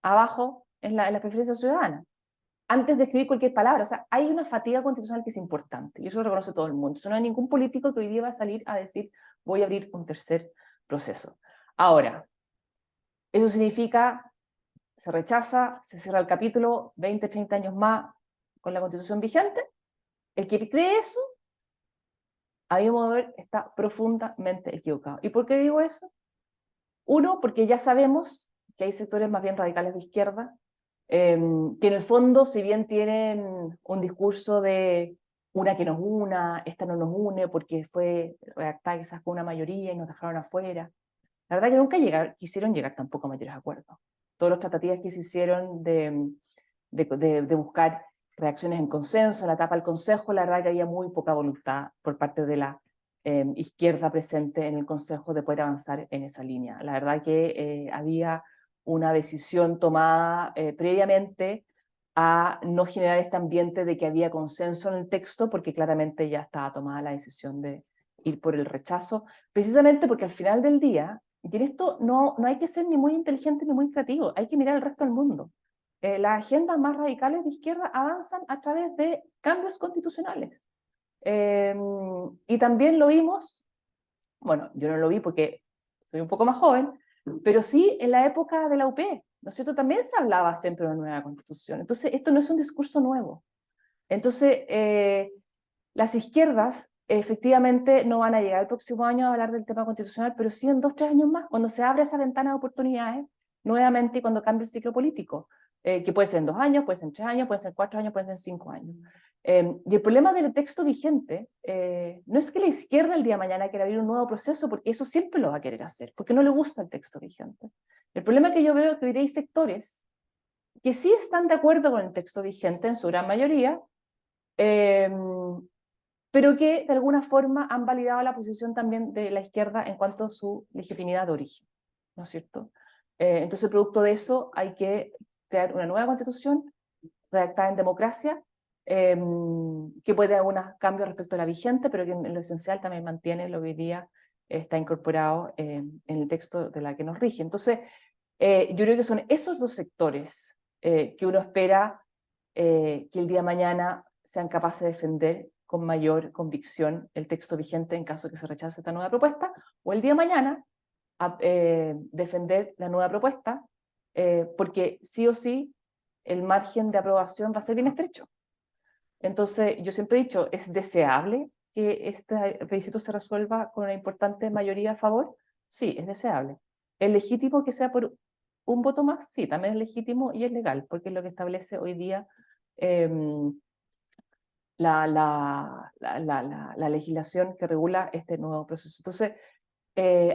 abajo en la preferencia ciudadana, antes de escribir cualquier palabra. O sea, hay una fatiga constitucional que es importante, y eso lo reconoce todo el mundo. Entonces, no hay ningún político que hoy día va a salir a decir, voy a abrir un tercer proceso. Ahora, eso significa, se rechaza, se cierra el capítulo, 20, 30 años más con la constitución vigente. El que cree eso, a mi modo de ver, está profundamente equivocado. ¿Y por qué digo eso? Uno, porque ya sabemos que hay sectores más bien radicales de izquierda, que en el fondo, si bien tienen un discurso de una que nos una, esta no nos une porque fue redactada quizás con una mayoría y nos dejaron afuera, la verdad que nunca quisieron llegar tampoco a mayores acuerdos. Todas las tratativas que se hicieron de buscar reacciones en consenso, en la etapa del Consejo, la verdad que había muy poca voluntad por parte de la izquierda presente en el Consejo de poder avanzar en esa línea. La verdad que había una decisión tomada previamente a no generar este ambiente de que había consenso en el texto, porque claramente ya estaba tomada la decisión de ir por el rechazo, precisamente porque al final del día, y en esto no hay que ser ni muy inteligente ni muy creativo, hay que mirar el resto del mundo. Las agendas más radicales de izquierda avanzan a través de cambios constitucionales. Y también lo vimos, bueno, yo no lo vi porque soy un poco más joven, pero sí en la época de la UP, ¿no es cierto? También se hablaba siempre de una nueva constitución. Entonces, esto no es un discurso nuevo. Entonces, las izquierdas efectivamente no van a llegar el próximo año a hablar del tema constitucional, pero sí en 2, 3 años más, cuando se abre esa ventana de oportunidades nuevamente y cuando cambie el ciclo político, que puede ser en 2 años, puede ser en 3 años, puede ser en 4 años, puede ser en 5 años. Y el problema del texto vigente no es que la izquierda el día de mañana quiera abrir un nuevo proceso, porque eso siempre lo va a querer hacer, porque no le gusta el texto vigente. El problema que yo veo es que hoy hay sectores que sí están de acuerdo con el texto vigente en su gran mayoría, pero que de alguna forma han validado la posición también de la izquierda en cuanto a su legitimidad de origen, ¿no es cierto? Entonces, producto de eso, hay que crear una nueva constitución redactada en democracia, que puede dar algunos cambios respecto a la vigente, pero que en lo esencial también mantiene lo que hoy día está incorporado en el texto de la que nos rige. Entonces, yo creo que son esos dos sectores que uno espera que el día de mañana sean capaces de defender con mayor convicción el texto vigente en caso de que se rechace esta nueva propuesta, o el día de mañana defender la nueva propuesta, porque sí o sí el margen de aprobación va a ser bien estrecho. Entonces, yo siempre he dicho, ¿es deseable que este plebiscito se resuelva con una importante mayoría a favor? Sí, es deseable. ¿Es legítimo que sea por un voto más? Sí, también es legítimo y es legal, porque es lo que establece hoy día eh, la legislación que regula este nuevo proceso. Entonces,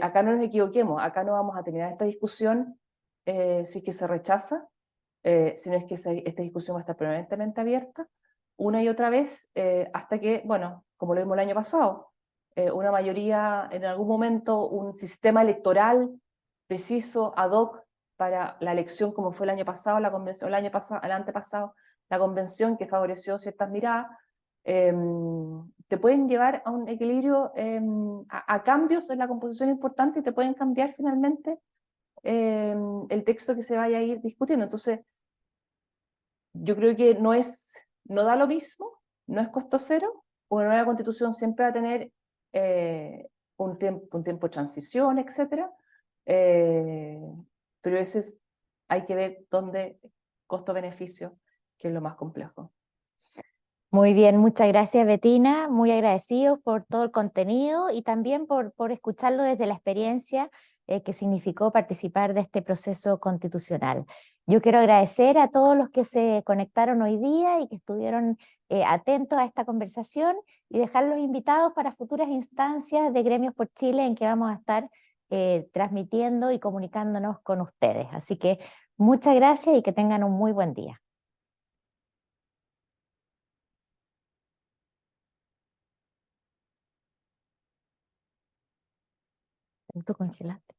acá no nos equivoquemos, acá no vamos a terminar esta discusión si es que se rechaza, sino es que esta discusión va a estar permanentemente abierta una y otra vez hasta que, bueno, como lo vimos el año pasado, una mayoría, en algún momento, un sistema electoral preciso, ad hoc, para la elección como fue el año pasado, la convención, el año pasado, el antepasado, la convención que favoreció ciertas miradas, te pueden llevar a un equilibrio, a cambios en la composición importante y te pueden cambiar finalmente el texto que se vaya a ir discutiendo. Entonces, yo creo que no da lo mismo, no es costo cero, una nueva constitución siempre va a tener un tiempo de transición, etcétera, eh, pero hay que ver dónde costo-beneficio, que es lo más complejo. Muy bien, muchas gracias, Betina. Muy agradecidos por todo el contenido y también por escucharlo desde la experiencia que significó participar de este proceso constitucional. Yo quiero agradecer a todos los que se conectaron hoy día y que estuvieron atentos a esta conversación y dejarlos invitados para futuras instancias de Gremios por Chile en que vamos a estar transmitiendo y comunicándonos con ustedes. Así que muchas gracias y que tengan un muy buen día. Tú congelaste.